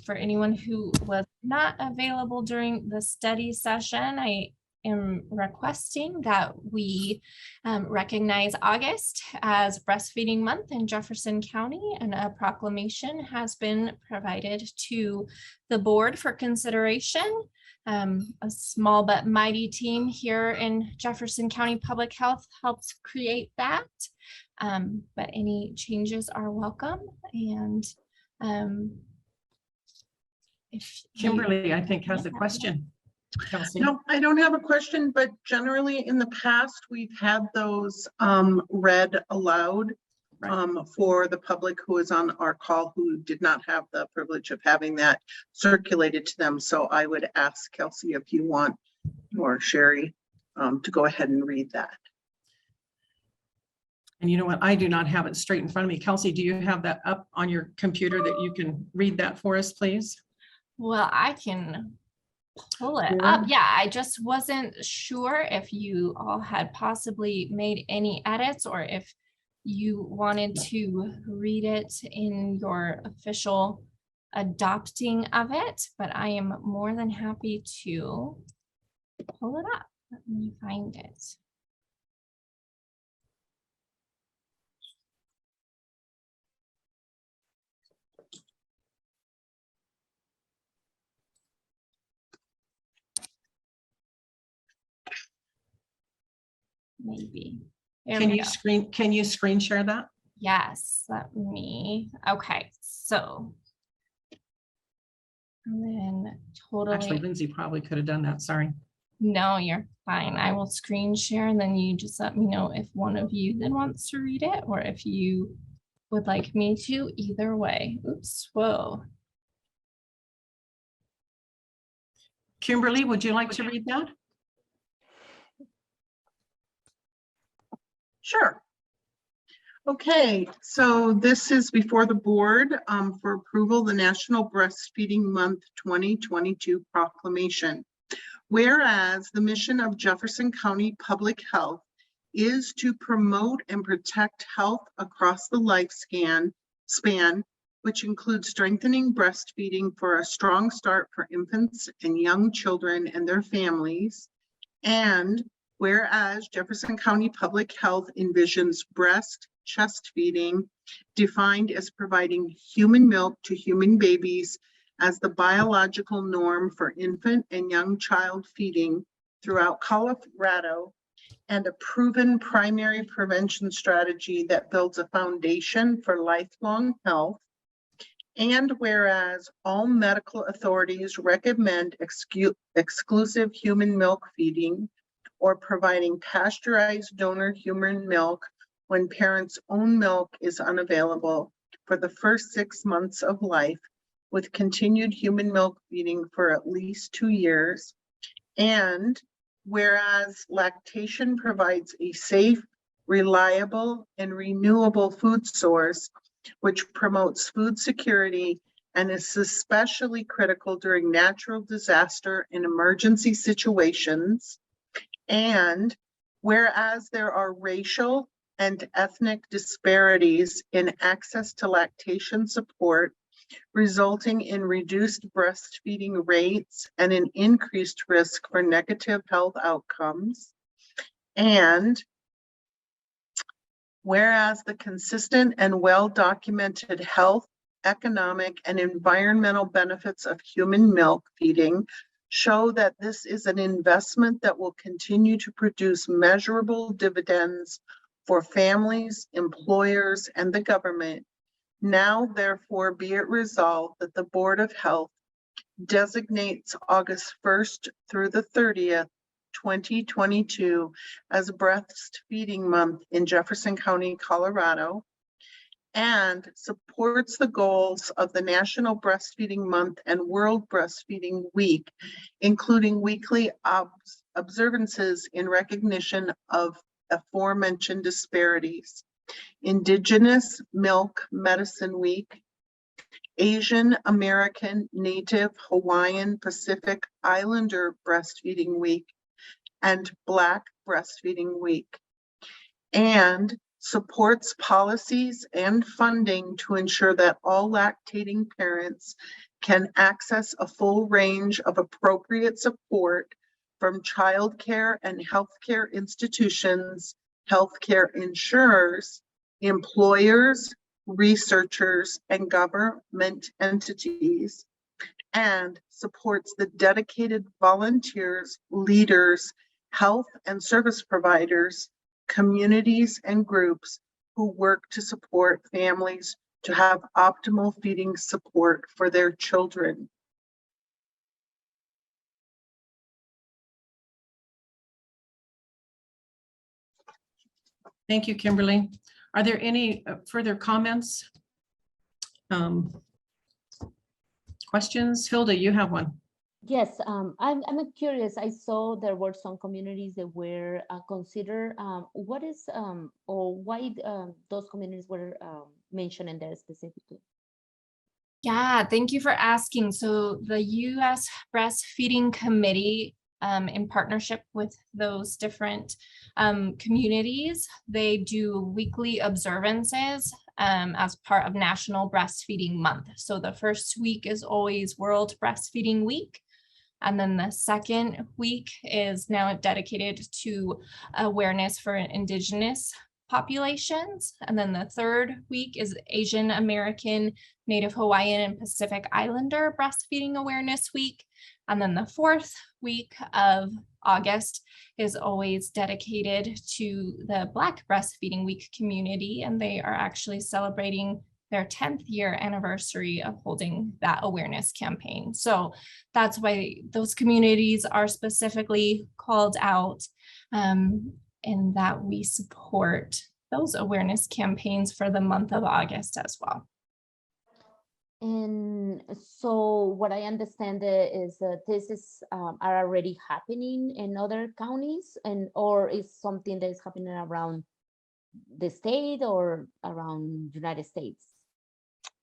for anyone who was not available during the study session, I am requesting that we recognize August as Breastfeeding Month in Jefferson County, and a proclamation has been provided to the board for consideration. A small but mighty team here in Jefferson County Public Health helped create that, but any changes are welcome. And if Kimberly, I think, has a question. Kelsey. No, I don't have a question, but generally in the past, we've had those read aloud for the public who is on our call who did not have the privilege of having that circulated to them. So I would ask Kelsey if you want, or Sherry, to go ahead and read that. And you know what? I do not have it straight in front of me. Kelsey, do you have that up on your computer that you can read that for us, please? Well, I can pull it up. Yeah, I just wasn't sure if you all had possibly made any edits or if you wanted to read it in your official adopting of it, but I am more than happy to pull it up. Let me find it. Maybe. There we go. Can you screen share that? Yes, let me. Okay, so. And then totally. Actually, Lindsay probably could have done that. Sorry. No, you're fine. I will screen share and then you just let me know if one of you then wants to read it or if you would like me to. Either way. Oops, whoa. Kimberly, would you like to read that? Sure. Okay, so this is before the board for approval, the National Breastfeeding Month 2022 Proclamation. Whereas the mission of Jefferson County Public Health is to promote and protect health across the lifespan, which includes strengthening breastfeeding for a strong start for infants and young children and their families. And whereas Jefferson County Public Health envisions breast chest feeding defined as providing human milk to human babies as the biological norm for infant and young child feeding throughout Colorado, and a proven primary prevention strategy that builds a foundation for lifelong health. And whereas all medical authorities recommend exclusive human milk feeding or providing pasteurized donor human milk when parents' own milk is unavailable for the first 6 months of life, with continued human milk feeding for at least 2 years. And whereas lactation provides a safe, reliable, and renewable food source, which promotes food security and is especially critical during natural disaster and emergency situations. And whereas there are racial and ethnic disparities in access to lactation support resulting in reduced breastfeeding rates and an increased risk for negative health outcomes. And whereas the consistent and well-documented health, economic, and environmental benefits of human milk feeding show that this is an investment that will continue to produce measurable dividends for families, employers, and the government. Now, therefore, be it resolved that the Board of Health designates August 1st through the 30th, 2022 as Breastfeeding Month in Jefferson County, Colorado, and supports the goals of the National Breastfeeding Month and World Breastfeeding Week, including weekly observances in recognition of aforementioned disparities. Indigenous Milk Medicine Week, Asian American, Native, Hawaiian, Pacific Islander Breastfeeding Week, and Black Breastfeeding Week, and supports policies and funding to ensure that all lactating parents can access a full range of appropriate support from childcare and healthcare institutions, healthcare insurers, employers, researchers, and government entities, and supports the dedicated volunteers, leaders, health and service providers, communities, and groups who work to support families to have optimal feeding support for their children. Thank you, Kimberly. Are there any further comments? Questions? Hilda, you have one. Yes, I'm curious. I saw there were some communities that were considered. What is or why those communities were mentioned in there specifically? Yeah, thank you for asking. So the U.S. Breastfeeding Committee, in partnership with those different communities, they do weekly observances as part of National Breastfeeding Month. So the first week is always World Breastfeeding Week. And then the second week is now dedicated to awareness for Indigenous populations. And then the third week is Asian American, Native Hawaiian, and Pacific Islander Breastfeeding Awareness Week. And then the fourth week of August is always dedicated to the Black Breastfeeding Week community. And they are actually celebrating their 10th year anniversary of holding that awareness campaign. So that's why those communities are specifically called out, and that we support those awareness campaigns for the month of August as well. And so what I understand is that this is are already happening in other counties, and or is something that is happening around the state or around United States?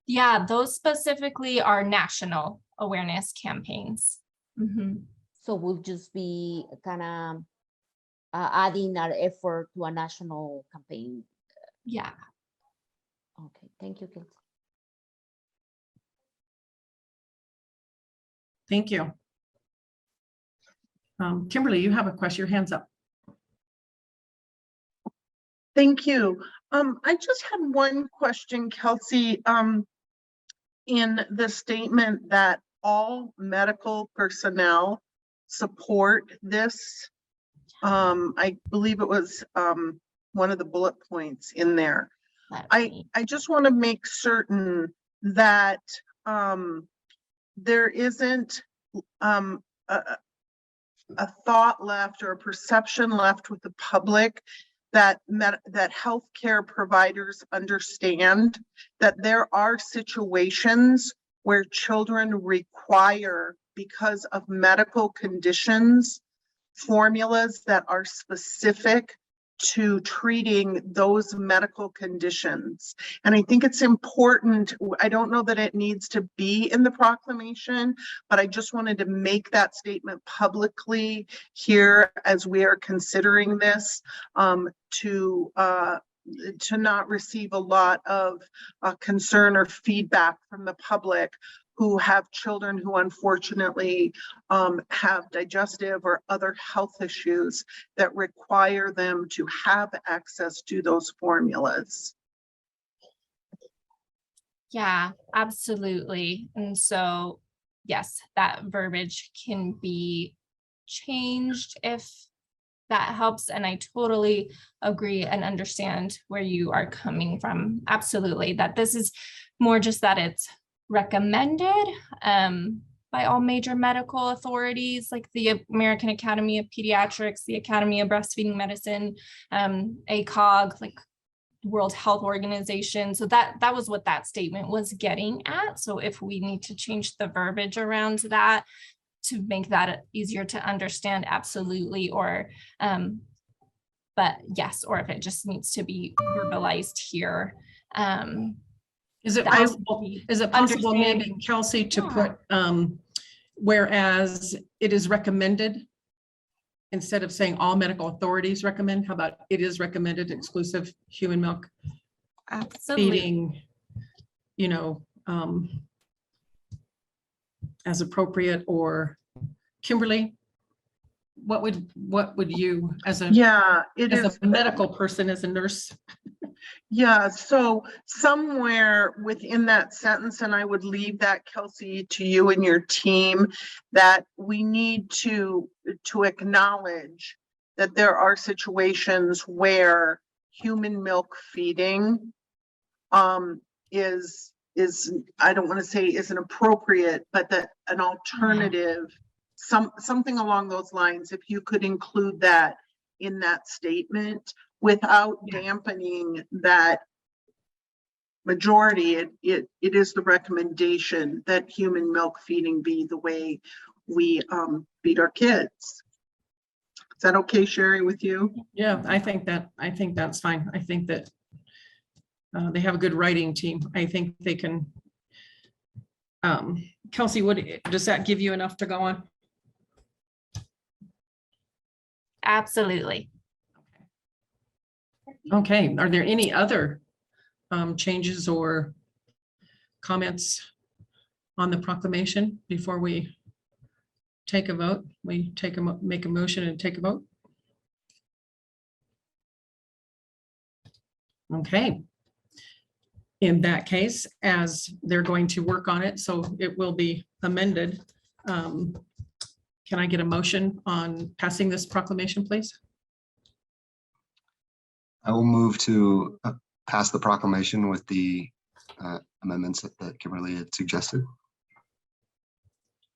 Yeah, those specifically are national awareness campaigns. Mm-hmm. So we'll just be kind of adding our effort to a national campaign. Yeah. Okay, thank you, Kelsey. Thank you. Kimberly, you have a question, your hand's up. Thank you. I just had one question, Kelsey. In the statement that all medical personnel support this, I believe it was one of the bullet points in there. I just want to make certain that there isn't a thought left or a perception left with the public that healthcare providers understand that there are situations where children require, because of medical conditions, formulas that are specific to treating those medical conditions. And I think it's important. I don't know that it needs to be in the proclamation, but I just wanted to make that statement publicly here as we are considering this, to to not receive a lot of concern or feedback from the public who have children who unfortunately have digestive or other health issues that require them to have access to those formulas. Yeah, absolutely. And so, yes, that verbiage can be changed if that helps. And I totally agree and understand where you are coming from. Absolutely. That this is more just that it's recommended by all major medical authorities like the American Academy of Pediatrics, the Academy of Breastfeeding Medicine, ACOG, like World Health Organization. So that was what that statement was getting at. So if we need to change the verbiage around that to make that easier to understand, absolutely. Or but yes, or if it just needs to be verbalized here. Is it possible maybe, Kelsey, to put whereas it is recommended, instead of saying all medical authorities recommend, how about it is recommended exclusive human milk feeding, you know, as appropriate? Or Kimberly, what would you, as a medical person, as a nurse? Yeah, so somewhere within that sentence, and I would leave that, Kelsey, to you and your team, that we need to acknowledge that there are situations where human milk feeding is I don't want to say isn't appropriate, but that an alternative, something along those lines, if you could include that in that statement without dampening that majority. It is the recommendation that human milk feeding be the way we feed our kids. Is that okay, Sherry, with you? Yeah, I think that's fine. I think that they have a good writing team. I think they can. Kelsey, does that give you enough to go on? Absolutely. Okay, are there any other changes or comments on the proclamation before we take a vote? We make a motion and take a vote. Okay. In that case, as they're going to work on it, so it will be amended. Can I get a motion on passing this proclamation, please? I will move to pass the proclamation with the amendments that Kimberly had suggested.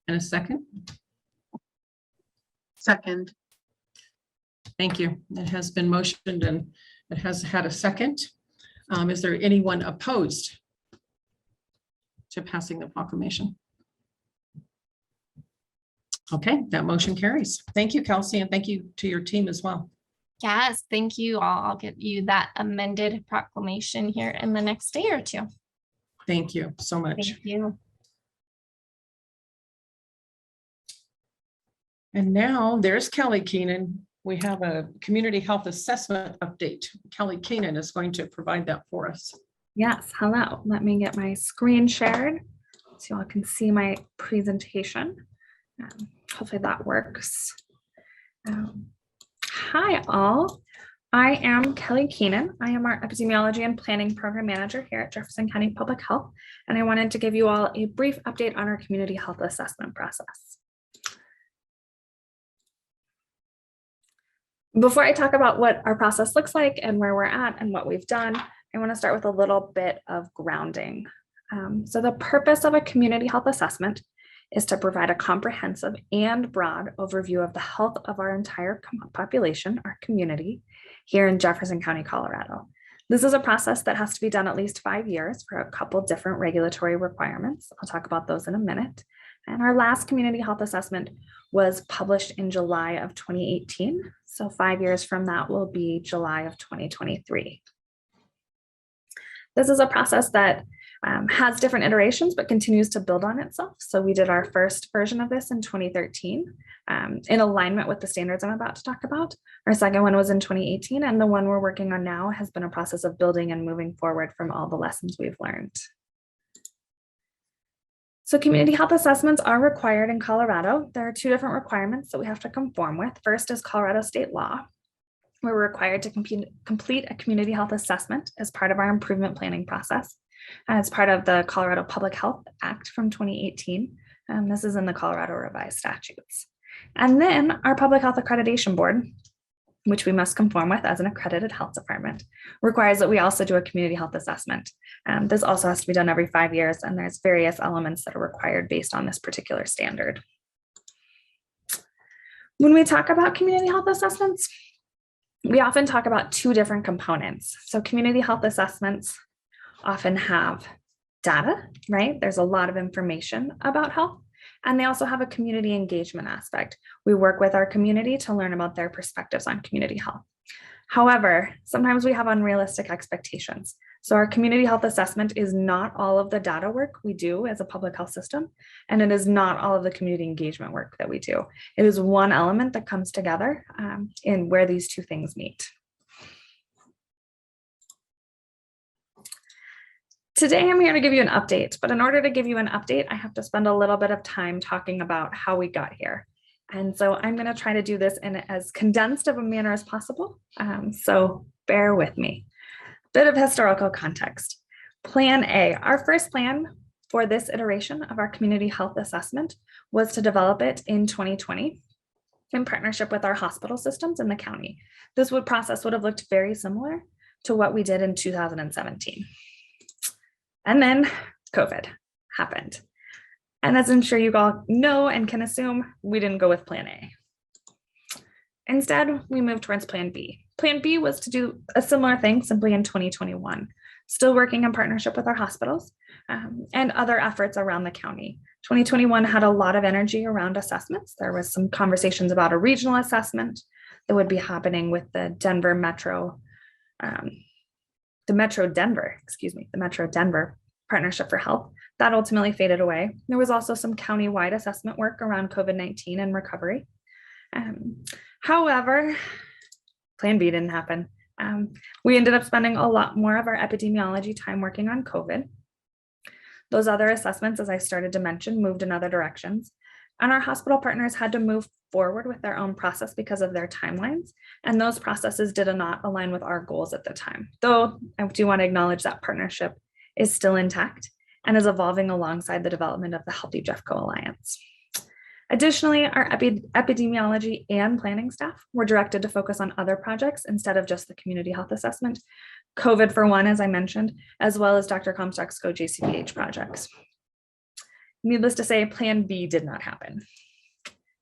And a second? Second. Thank you. It has been motioned and it has had a second. Is there anyone opposed to passing the proclamation? Okay, that motion carries. Thank you, Kelsey, and thank you to your team as well. Yes, thank you. I'll get you that amended proclamation here in the next day or two. Thank you so much. Thank you. And now there's Kelly Keenan. We have a community health assessment update. Kelly Keenan is going to provide that for us. Yes, hello. Let me get my screen shared so y'all can see my presentation. Hopefully that works. Hi all, I am Kelly Keenan. I am our epidemiology and planning program manager here at Jefferson County Public Health, and I wanted to give you all a brief update on our community health assessment process. Before I talk about what our process looks like and where we're at and what we've done, I want to start with a little bit of grounding. So the purpose of a community health assessment is to provide a comprehensive and broad overview of the health of our entire population, our community, here in Jefferson County, Colorado. This is a process that has to be done at least 5 years for a couple different regulatory requirements. I'll talk about those in a minute. And our last community health assessment was published in July of 2018. So 5 years from that will be July of 2023. This is a process that has different iterations, but continues to build on itself. So we did our first version of this in 2013 in alignment with the standards I'm about to talk about. Our second one was in 2018, and the one we're working on now has been a process of building and moving forward from all the lessons we've learned. So community health assessments are required in Colorado. There are two different requirements that we have to conform with. First is Colorado state law. We're required to complete a community health assessment as part of our improvement planning process. As part of the Colorado Public Health Act from 2018. This is in the Colorado Revised Statutes. And then our Public Health Accreditation Board, which we must conform with as an accredited health department, requires that we also do a community health assessment. This also has to be done every 5 years, and there's various elements that are required based on this particular standard. When we talk about community health assessments, we often talk about two different components. So community health assessments often have data, right? There's a lot of information about health, and they also have a community engagement aspect. We work with our community to learn about their perspectives on community health. However, sometimes we have unrealistic expectations. So our community health assessment is not all of the data work we do as a public health system, and it is not all of the community engagement work that we do. It is one element that comes together in where these two things meet. Today, I'm here to give you an update, but in order to give you an update, I have to spend a little bit of time talking about how we got here. And so I'm going to try to do this in as condensed of a manner as possible. So bear with me. Bit of historical context. Plan A, our first plan for this iteration of our community health assessment was to develop it in 2020 in partnership with our hospital systems in the county. This process would have looked very similar to what we did in 2017. And then COVID happened. And as I'm sure you all know and can assume, we didn't go with plan A. Instead, we moved towards plan B. Plan B was to do a similar thing simply in 2021, still working in partnership with our hospitals and other efforts around the county. 2021 had a lot of energy around assessments. There was some conversations about a regional assessment that would be happening with the Metro Denver Partnership for Health. That ultimately faded away. There was also some county-wide assessment work around COVID-19 and recovery. However, plan B didn't happen. We ended up spending a lot more of our epidemiology time working on COVID. Those other assessments, as I started to mention, moved in other directions. And our hospital partners had to move forward with their own process because of their timelines. And those processes did not align with our goals at the time. Though I do want to acknowledge that partnership is still intact and is evolving alongside the development of the Healthy Jeffco Alliance. Additionally, our epidemiology and planning staff were directed to focus on other projects instead of just the community health assessment, COVID for one, as I mentioned, as well as Dr. Comstock's Go JCPH projects. Needless to say, plan B did not happen.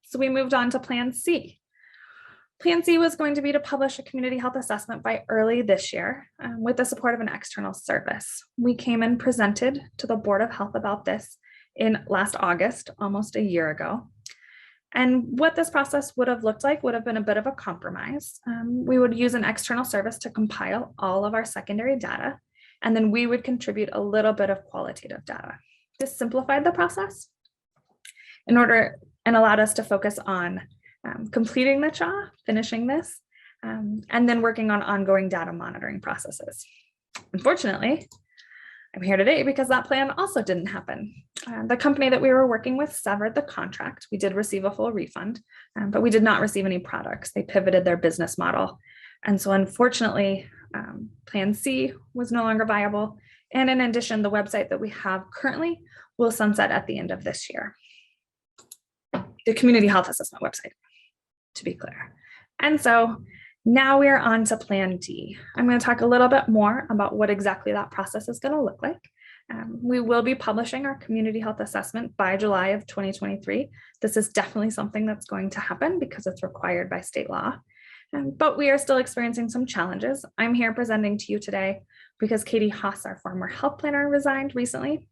So we moved on to plan C. Plan C was going to be to publish a community health assessment by early this year with the support of an external service. We came and presented to the Board of Health about this in last August, almost a year ago. And what this process would have looked like would have been a bit of a compromise. We would use an external service to compile all of our secondary data, and then we would contribute a little bit of qualitative data. This simplified the process and allowed us to focus on completing the CHA, finishing this, and then working on ongoing data monitoring processes. Unfortunately, I'm here today because that plan also didn't happen. The company that we were working with severed the contract. We did receive a full refund, but we did not receive any products. They pivoted their business model. And so unfortunately, plan C was no longer viable. And in addition, the website that we have currently will sunset at the end of this year. The community health assessment website, to be clear. And so now we are on to plan D. I'm going to talk a little bit more about what exactly that process is going to look like. We will be publishing our community health assessment by July of 2023. This is definitely something that's going to happen because it's required by state law. But we are still experiencing some challenges. I'm here presenting to you today because Katie Haas, our former health planner, resigned recently.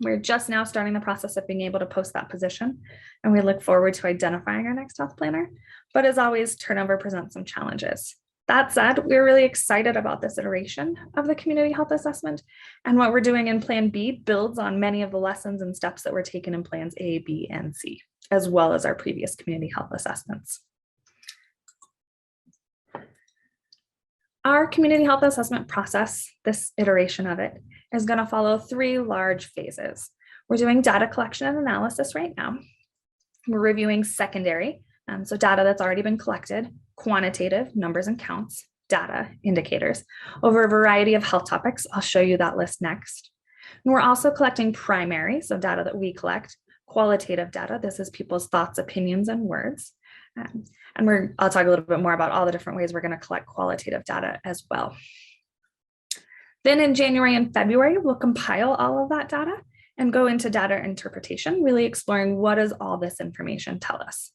We're just now starting the process of being able to post that position, and we look forward to identifying our next health planner. But as always, turnover presents some challenges. That said, we're really excited about this iteration of the community health assessment, and what we're doing in Plan B builds on many of the lessons and steps that were taken in Plans A, B, and C, as well as our previous community health assessments. Our community health assessment process, this iteration of it, is going to follow 3 large phases. We're doing data collection and analysis right now. We're reviewing secondary, so data that's already been collected, quantitative, numbers and counts, data, indicators, over a variety of health topics. I'll show you that list next. And we're also collecting primary, so data that we collect, qualitative data. This is people's thoughts, opinions, and words. And I'll talk a little bit more about all the different ways we're going to collect qualitative data as well. Then in January and February, we'll compile all of that data and go into data interpretation, really exploring what does all this information tell us.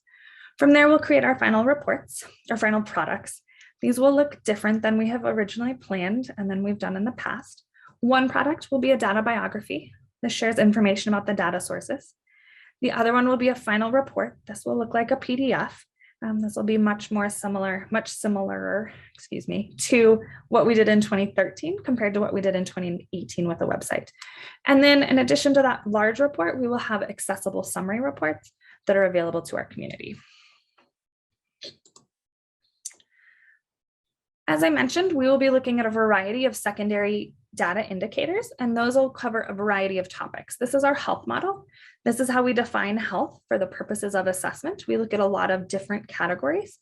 From there, we'll create our final reports, our final products. These will look different than we have originally planned and than we've done in the past. One product will be a data biography. This shares information about the data sources. The other one will be a final report. This will look like a PDF. This will be much similar, to what we did in 2013 compared to what we did in 2018 with the website. And then in addition to that large report, we will have accessible summary reports that are available to our community. As I mentioned, we will be looking at a variety of secondary data indicators, and those will cover a variety of topics. This is our health model. This is how we define health for the purposes of assessment. We look at a lot of different categories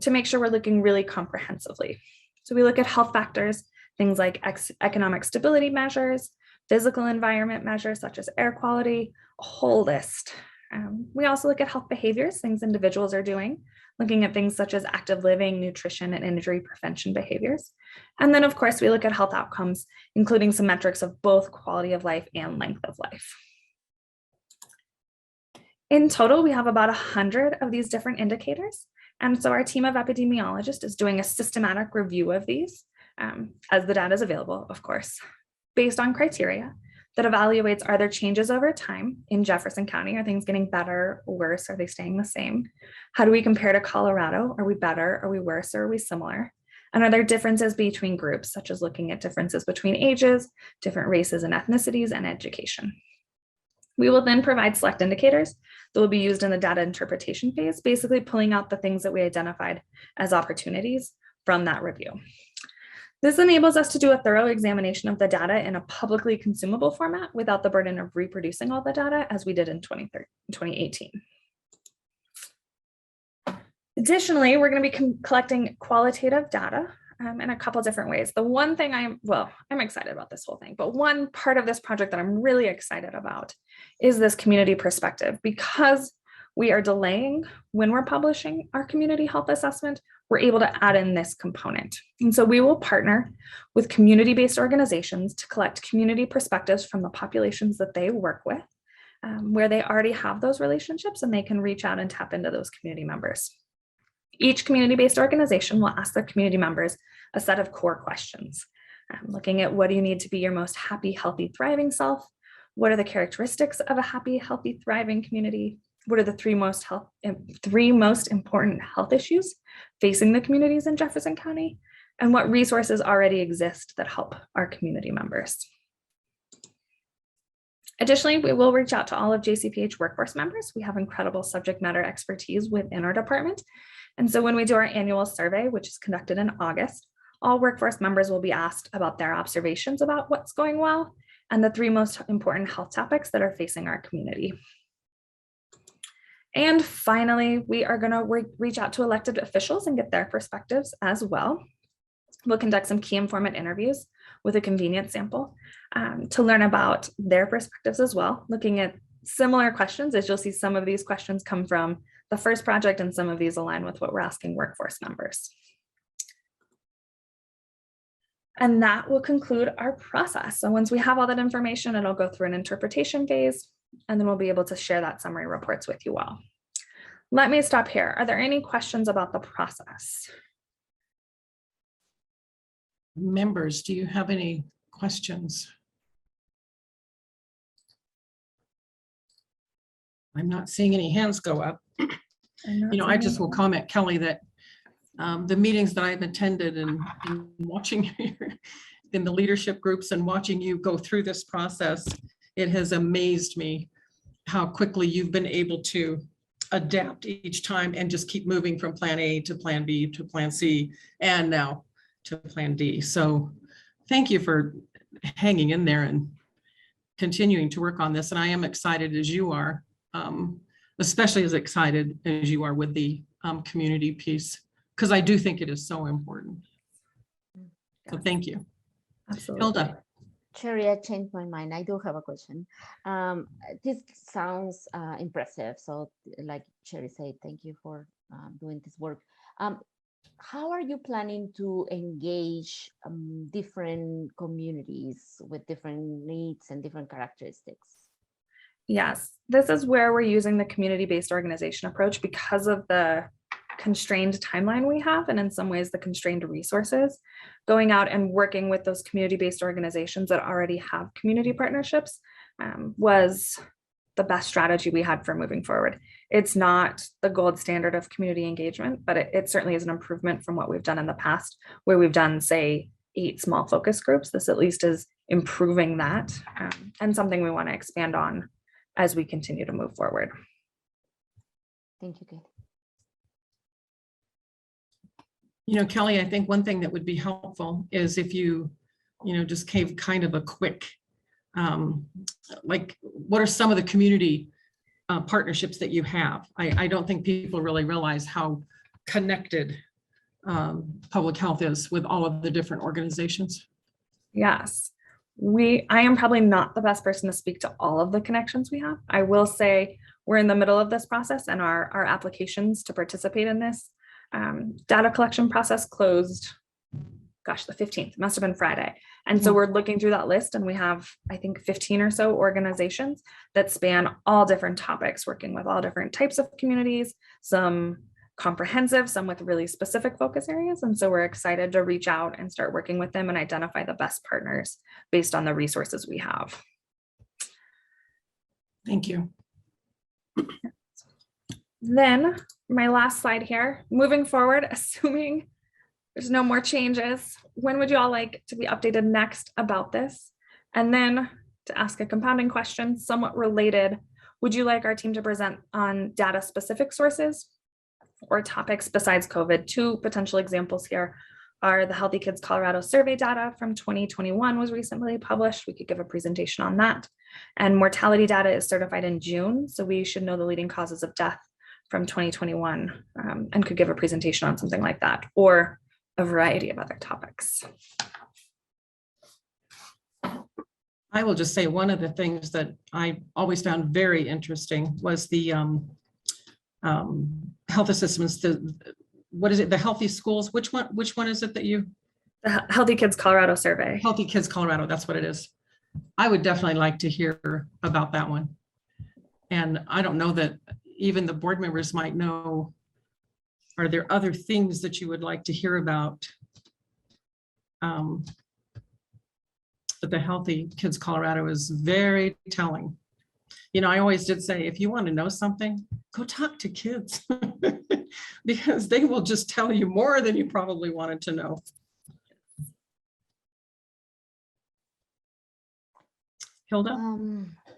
to make sure we're looking really comprehensively. So we look at health factors, things like economic stability measures, physical environment measures such as air quality, a whole list. We also look at health behaviors, things individuals are doing, looking at things such as active living, nutrition, and injury prevention behaviors. And then, of course, we look at health outcomes, including some metrics of both quality of life and length of life. In total, we have about 100 of these different indicators. And so our team of epidemiologists is doing a systematic review of these as the data is available, of course, based on criteria that evaluates, are there changes over time in Jefferson County? Are things getting better or worse? Are they staying the same? How do we compare to Colorado? Are we better? Are we worse? Or are we similar? And are there differences between groups, such as looking at differences between ages, different races and ethnicities, and education? We will then provide select indicators that will be used in the data interpretation phase, basically pulling out the things that we identified as opportunities from that review. This enables us to do a thorough examination of the data in a publicly consumable format without the burden of reproducing all the data as we did in 2018. Additionally, we're going to be collecting qualitative data in a couple different ways. The one thing I'm excited about this whole thing, but one part of this project that I'm really excited about is this community perspective. Because we are delaying when we're publishing our community health assessment, we're able to add in this component. And so we will partner with community-based organizations to collect community perspectives from the populations that they work with, where they already have those relationships and they can reach out and tap into those community members. Each community-based organization will ask their community members a set of core questions, looking at what do you need to be your most happy, healthy, thriving self? What are the characteristics of a happy, healthy, thriving community? What are the three most important health issues facing the communities in Jefferson County? And what resources already exist that help our community members? Additionally, we will reach out to all of JCPH workforce members. We have incredible subject matter expertise within our department. And so when we do our annual survey, which is conducted in August, all workforce members will be asked about their observations about what's going well and the three most important health topics that are facing our community. And finally, we are going to reach out to elected officials and get their perspectives as well. We'll conduct some key informant interviews with a convenient sample to learn about their perspectives as well, looking at similar questions. As you'll see, some of these questions come from the first project and some of these align with what we're asking workforce members. And that will conclude our process. So once we have all that information, it'll go through an interpretation phase, and then we'll be able to share that summary reports with you all. Let me stop here. Are there any questions about the process? Members, do you have any questions? I'm not seeing any hands go up. I just will comment, Kelly, that the meetings that I've attended and watching in the leadership groups and watching you go through this process, it has amazed me how quickly you've been able to adapt each time and just keep moving from plan A to plan B to plan C and now to plan D. So thank you for hanging in there and continuing to work on this. And I am excited as you are, especially as excited as you are with the community piece, because I do think it is so important. So thank you. Absolutely. Hilda. Sherry, I changed my mind. I do have a question. This sounds impressive. So like Sherry said, thank you for doing this work. How are you planning to engage different communities with different needs and different characteristics? Yes, this is where we're using the community-based organization approach because of the constrained timeline we have, and in some ways the constrained resources. Going out and working with those community-based organizations that already have community partnerships was the best strategy we had for moving forward. It's not the gold standard of community engagement, but it certainly is an improvement from what we've done in the past, where we've done, say, 8 small focus groups. This at least is improving that, and something we want to expand on as we continue to move forward. Thank you, Kate. You know, Kelly, I think one thing that would be helpful is if you just gave kind of a quick, like, what are some of the community partnerships that you have? I don't think people really realize how connected public health is with all of the different organizations. Yes, I am probably not the best person to speak to all of the connections we have. I will say we're in the middle of this process, and our applications to participate in this data collection process closed, gosh, the 15th, must have been Friday. And so we're looking through that list, and we have, I think, 15 or so organizations that span all different topics, working with all different types of communities, some comprehensive, some with really specific focus areas. And so we're excited to reach out and start working with them and identify the best partners based on the resources we have. Thank you. Then my last slide here, moving forward, assuming there's no more changes, when would you all like to be updated next about this? And then to ask a compounding question, somewhat related, would you like our team to present on data specific sources or topics besides COVID? 2 potential examples here are the Healthy Kids Colorado survey data from 2021 was recently published. We could give a presentation on that. And mortality data is certified in June, so we should know the leading causes of death from 2021 and could give a presentation on something like that, or a variety of other topics. I will just say one of the things that I always found very interesting was the health assessments. What is it? The Healthy Schools. Which one is it that you? The Healthy Kids Colorado survey. Healthy Kids Colorado. That's what it is. I would definitely like to hear about that one. And I don't know that even the board members might know. Are there other things that you would like to hear about? But the Healthy Kids Colorado is very telling. You know, I always did say, if you want to know something, go talk to kids because they will just tell you more than you probably wanted to know. Hilda?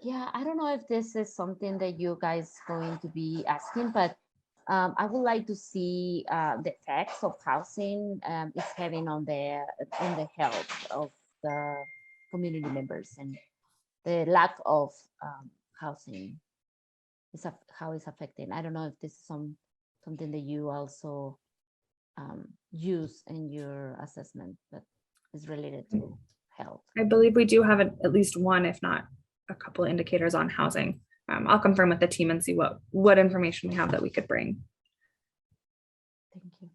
Yeah, I don't know if this is something that you guys going to be asking, but I would like to see the effects of housing is having on the health of the community members and the lack of housing is how it's affecting. I don't know if this is something that you also use in your assessment that is related to health. I believe we do have at least one, if not a couple indicators on housing. I'll confirm with the team and see what information we have that we could bring. Thank you.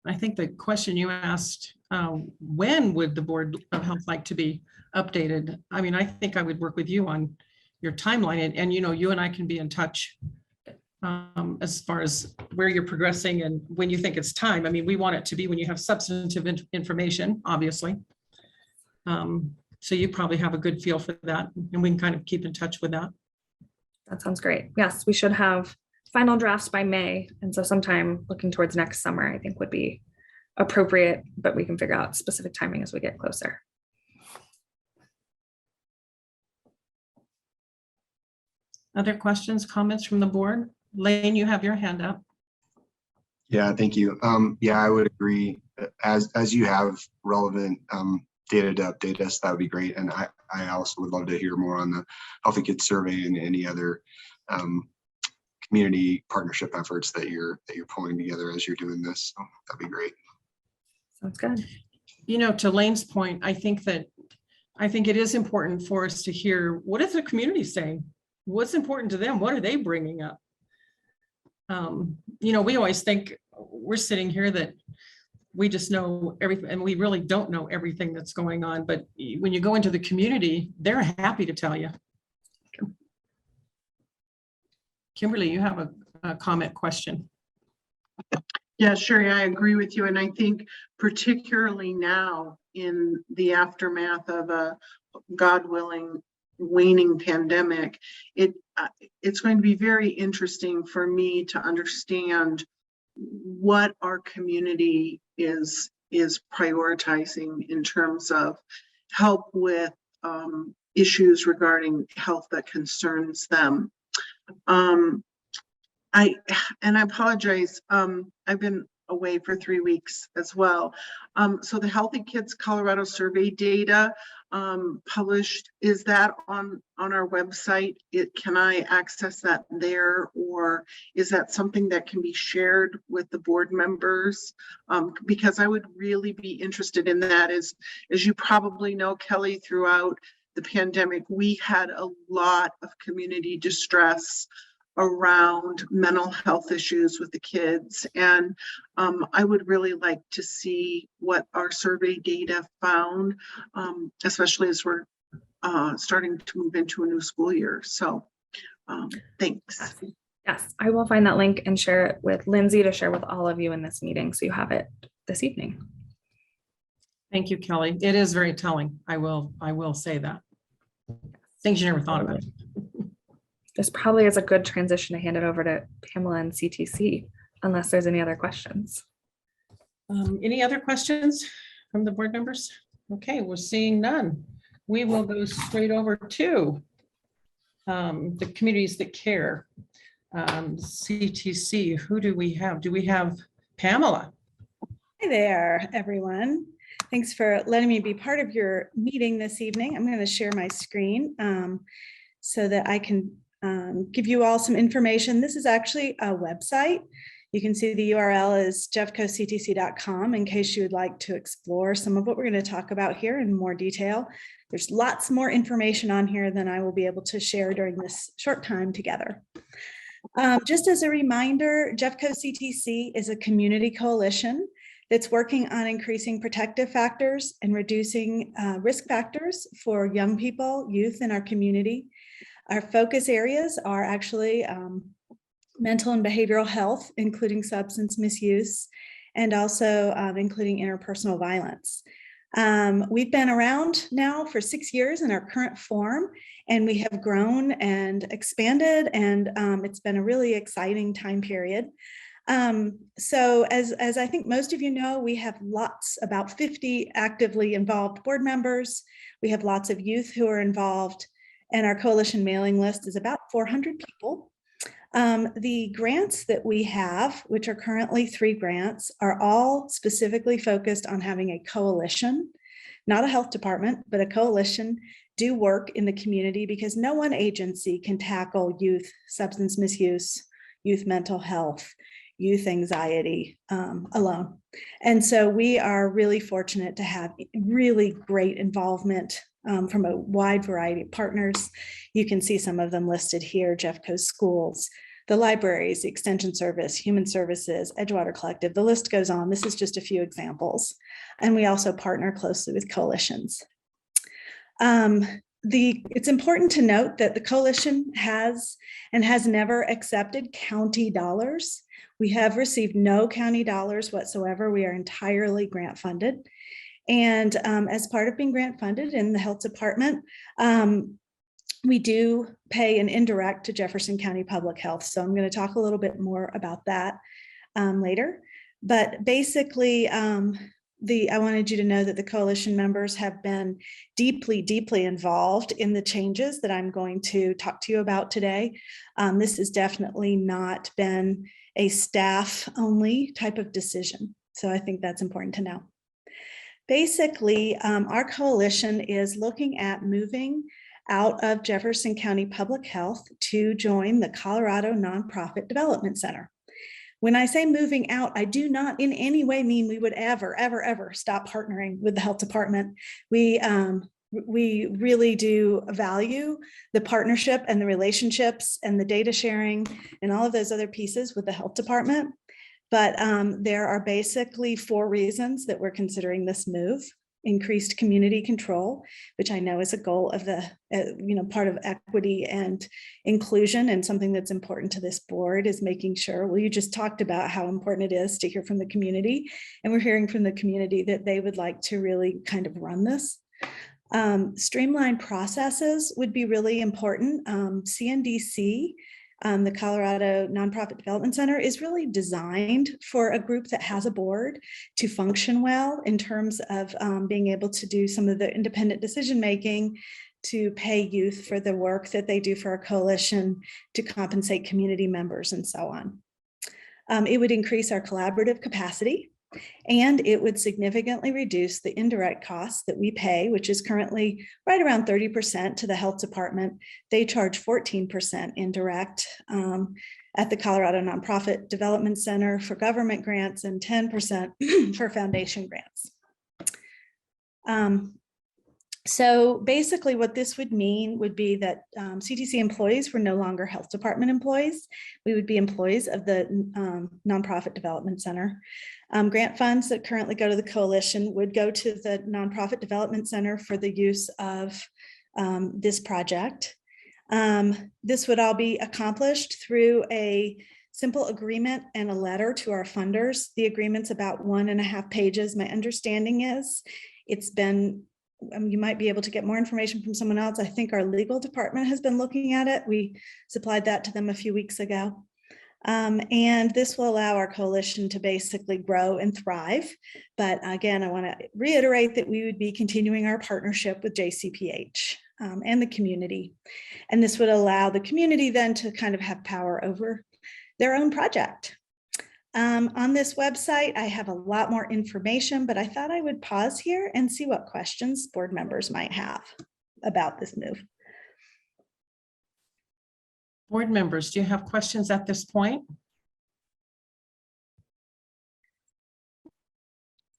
I think the question you asked, when would the Board of Health like to be updated? I mean, I think I would work with you on your timeline, and you know, you and I can be in touch as far as where you're progressing and when you think it's time. I mean, we want it to be when you have substantive information, obviously. So you probably have a good feel for that, and we can kind of keep in touch with that. That sounds great. Yes, we should have final drafts by May. And so sometime looking towards next summer, I think would be appropriate, but we can figure out specific timing as we get closer. Other questions, comments from the board? Lane, you have your hand up. Yeah, thank you. Yeah, I would agree. As you have relevant data to update us, that would be great. And I also would love to hear more on the Healthy Kids survey and any other community partnership efforts that you're pulling together as you're doing this. So that'd be great. Sounds good. You know, to Lane's point, I think it is important for us to hear, what is the community saying? What's important to them? What are they bringing up? You know, we always think we're sitting here that we just know everything, and we really don't know everything that's going on. But when you go into the community, they're happy to tell you. Kimberly, you have a comment question. Yeah, Sherry, I agree with you. And I think particularly now in the aftermath of a, God willing, waning pandemic, it's going to be very interesting for me to understand what our community is prioritizing in terms of help with issues regarding health that concerns them. I apologize. I've been away for 3 weeks as well. So the Healthy Kids Colorado survey data published, is that on our website? Can I access that there, or is that something that can be shared with the board members? Because I would really be interested in that. As you probably know, Kelly, throughout the pandemic, we had a lot of community distress around mental health issues with the kids. And I would really like to see what our survey data found, especially as we're starting to move into a new school year. So thanks. Yes, I will find that link and share it with Lindsay to share with all of you in this meeting, so you have it this evening. Thank you, Kelly. It is very telling. I will say that. Things you never thought about. This probably is a good transition to hand it over to Pamela and CTC, unless there's any other questions. Any other questions from the board members? Okay, we're seeing none. We will go straight over to the communities that care. CTC, who do we have? Do we have Pamela? Hi there, everyone. Thanks for letting me be part of your meeting this evening. I'm going to share my screen so that I can give you all some information. This is actually a website. You can see the URL is jeffcoctc.com in case you would like to explore some of what we're going to talk about here in more detail. There's lots more information on here than I will be able to share during this short time together. Just as a reminder, Jeffco CTC is a community coalition that's working on increasing protective factors and reducing risk factors for young people, youth in our community. Our focus areas are actually mental and behavioral health, including substance misuse, and also including interpersonal violence. We've been around now for 6 years in our current form, and we have grown and expanded, and it's been a really exciting time period. So as I think most of you know, we have about 50 actively involved board members. We have lots of youth who are involved, and our coalition mailing list is about 400 people. The grants that we have, which are currently 3 grants, are all specifically focused on having a coalition, not a health department, but a coalition, do work in the community, because no one agency can tackle youth substance misuse, youth mental health, youth anxiety alone. And so we are really fortunate to have really great involvement from a wide variety of partners. You can see some of them listed here: Jeffco Schools, the libraries, the Extension Service, Human Services, Edgewater Collective, the list goes on. This is just a few examples. And we also partner closely with coalitions. It's important to note that the coalition has and has never accepted county dollars. We have received no county dollars whatsoever. We are entirely grant funded. And as part of being grant funded in the health department, we do pay an indirect to Jefferson County Public Health. So I'm going to talk a little bit more about that later. But basically, I wanted you to know that the coalition members have been deeply, deeply involved in the changes that I'm going to talk to you about today. This has definitely not been a staff only type of decision. So I think that's important to know. Basically, our coalition is looking at moving out of Jefferson County Public Health to join the Colorado Nonprofit Development Center. When I say moving out, I do not in any way mean we would ever stop partnering with the health department. We really do value the partnership and the relationships and the data sharing and all of those other pieces with the health department. But there are basically 4 reasons that we're considering this move. Increased community control, which I know is a goal of the, part of equity and inclusion, and something that's important to this board is making sure, well, you just talked about how important it is to hear from the community, and we're hearing from the community that they would like to really kind of run this. Streamlined processes would be really important. CNDC, the Colorado Nonprofit Development Center, is really designed for a group that has a board to function well in terms of being able to do some of the independent decision making, to pay youth for the work that they do for our coalition, to compensate community members, and so on. It would increase our collaborative capacity, and it would significantly reduce the indirect costs that we pay, which is currently right around 30% to the health department. They charge 14% indirect at the Colorado Nonprofit Development Center for government grants and 10% for foundation grants. So basically what this would mean would be that CTC employees were no longer health department employees. We would be employees of the Nonprofit Development Center. Grant funds that currently go to the coalition would go to the Nonprofit Development Center for the use of this project. This would all be accomplished through a simple agreement and a letter to our funders. The agreement's about 1.5 pages. My understanding is it's been, you might be able to get more information from someone else. I think our legal department has been looking at it. We supplied that to them a few weeks ago. And this will allow our coalition to basically grow and thrive. But again, I want to reiterate that we would be continuing our partnership with JCPH and the community. And this would allow the community then to kind of have power over their own project. On this website, I have a lot more information, but I thought I would pause here and see what questions board members might have about this move. Board members, do you have questions at this point?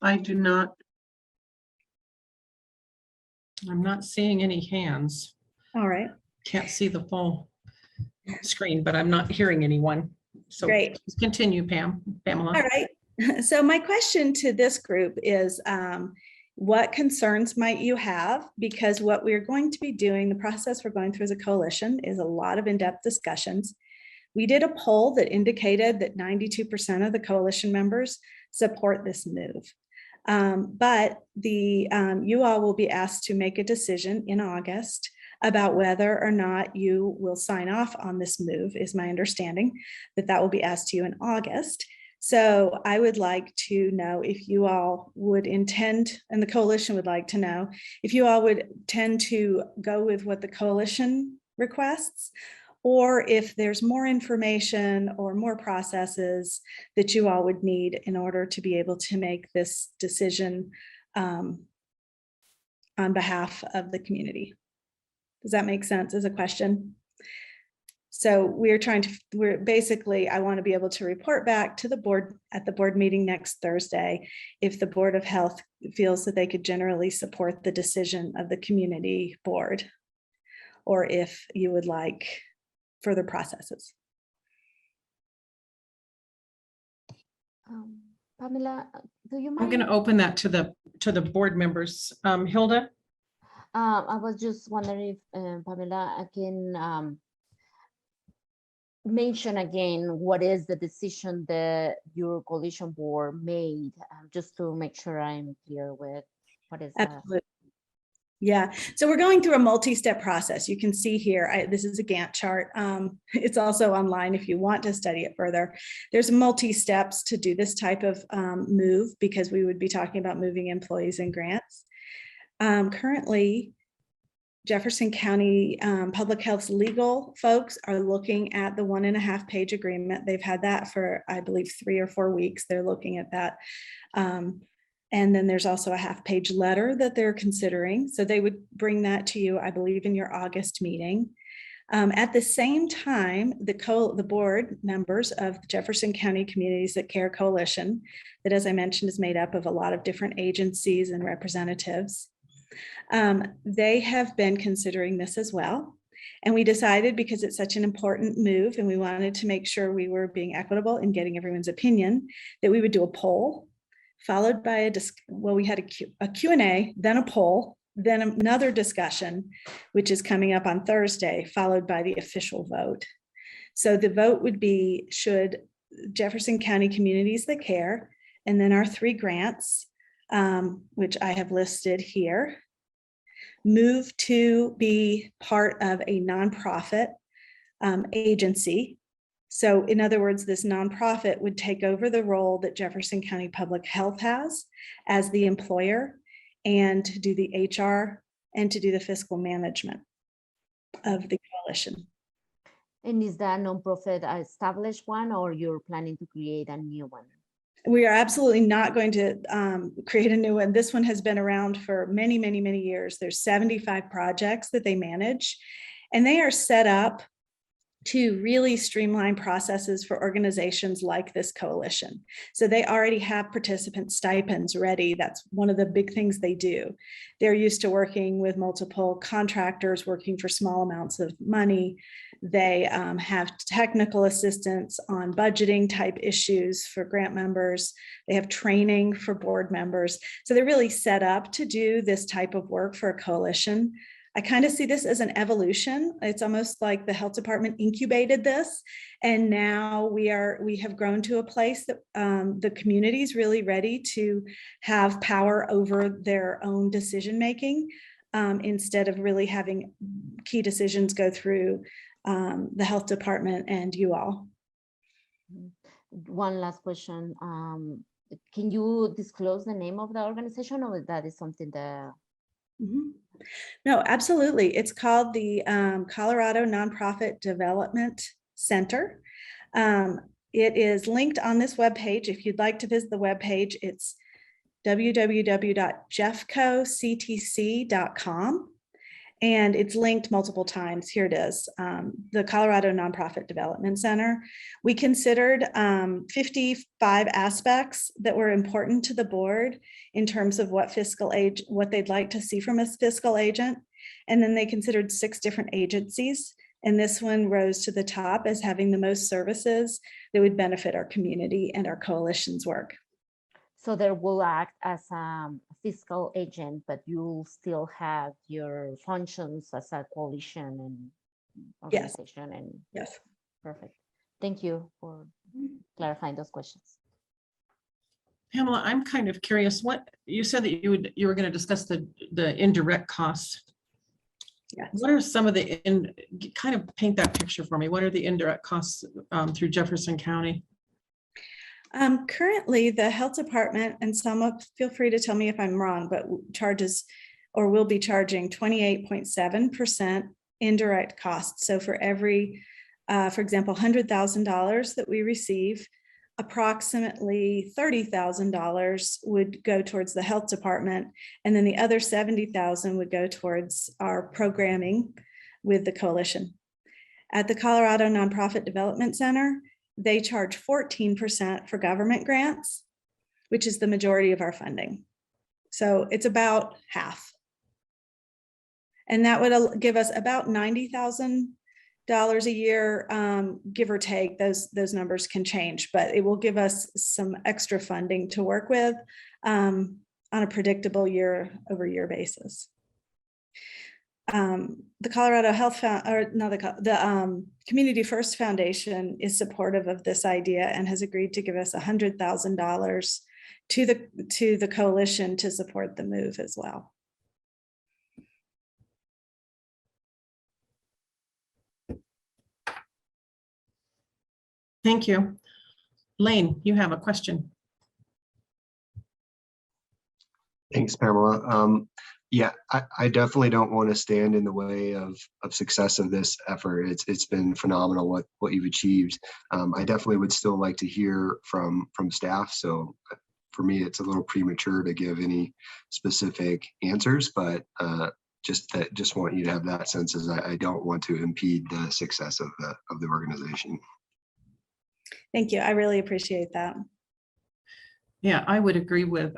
I do not. I'm not seeing any hands. All right. Can't see the full screen, but I'm not hearing anyone. So great. Please continue, Pamela. All right. So my question to this group is, what concerns might you have? Because what we're going to be doing, the process we're going through as a coalition, is a lot of in-depth discussions. We did a poll that indicated that 92% of the coalition members support this move. But you all will be asked to make a decision in August about whether or not you will sign off on this move, is my understanding, that will be asked to you in August. So I would like to know if you all would intend, and the coalition would like to know, if you all would tend to go with what the coalition requests, or if there's more information or more processes that you all would need in order to be able to make this decision on behalf of the community. Does that make sense as a question? So we're basically, I want to be able to report back to the board at the board meeting next Thursday if the Board of Health feels that they could generally support the decision of the community board, or if you would like further processes. Pamela, do you mind? I'm going to open that to the board members. Hilda? I was just wondering if Pamela, I can mention again what is the decision that your coalition board made, just to make sure I'm clear with what is Absolutely. Yeah, so we're going through a multi-step process. You can see here, this is a Gantt chart. It's also online if you want to study it further. There's multi-steps to do this type of move because we would be talking about moving employees and grants. Currently, Jefferson County Public Health's legal folks are looking at the 1.5-page agreement. They've had that for, I believe, 3 or 4 weeks. They're looking at that. And then there's also a half-page letter that they're considering. So they would bring that to you, I believe, in your August meeting. At the same time, the board members of the Jefferson County Communities That Care Coalition, that, as I mentioned, is made up of a lot of different agencies and representatives. They have been considering this as well. And we decided, because it's such an important move and we wanted to make sure we were being equitable in getting everyone's opinion, that we would do a poll, followed by we had a Q&A, then a poll, then another discussion, which is coming up on Thursday, followed by the official vote. So the vote would be, should Jefferson County Communities That Care, and then our 3 grants, which I have listed here, move to be part of a nonprofit agency. So in other words, this nonprofit would take over the role that Jefferson County Public Health has as the employer, and to do the HR and to do the fiscal management of the coalition. And is that nonprofit an established one, or you're planning to create a new one? We are absolutely not going to create a new one. This one has been around for many, many, many years. There's 75 projects that they manage, and they are set up to really streamline processes for organizations like this coalition. So they already have participant stipends ready. That's one of the big things they do. They're used to working with multiple contractors, working for small amounts of money. They have technical assistance on budgeting type issues for grant members. They have training for board members. So they're really set up to do this type of work for a coalition. I kind of see this as an evolution. It's almost like the health department incubated this, and now we have grown to a place that the community is really ready to have power over their own decision making, instead of really having key decisions go through the health department and you all. One last question. Can you disclose the name of the organization, or that is something that? Mm-hmm. No, absolutely. It's called the Colorado Nonprofit Development Center. It is linked on this webpage. If you'd like to visit the webpage, it's www.jeffcoctc.com. And it's linked multiple times. Here it is, the Colorado Nonprofit Development Center. We considered 55 aspects that were important to the board in terms of what they'd like to see from a fiscal agent. And then they considered 6 different agencies. And this one rose to the top as having the most services that would benefit our community and our coalition's work. So they will act as a fiscal agent, but you'll still have your functions as a coalition and organization. Yes. And yes. Perfect. Thank you for clarifying those questions. Pamela, I'm kind of curious, what you said that you were going to discuss the indirect costs. Yes. What are some of the kind of paint that picture for me? What are the indirect costs through Jefferson County? Currently, the health department, and feel free to tell me if I'm wrong, but charges or will be charging 28.7% indirect costs. So for every, for example, $100,000 that we receive, approximately $30,000 would go towards the health department, and then the other $70,000 would go towards our programming with the coalition. At the Colorado Nonprofit Development Center, they charge 14% for government grants, which is the majority of our funding. So it's about half. And that would give us about $90,000 a year, give or take. Those numbers can change, but it will give us some extra funding to work with on a predictable year-over-year basis. The Colorado Health Community First Foundation is supportive of this idea and has agreed to give us $100,000 to the coalition to support the move as well. Thank you. Lane, you have a question. Thanks, Pamela. Yeah, I definitely don't want to stand in the way of success of this effort. It's been phenomenal what you've achieved. I definitely would still like to hear from staff. So for me, it's a little premature to give any specific answers, but just want you to have that sense as I don't want to impede the success of the organization. Thank you. I really appreciate that. Yeah, I would agree with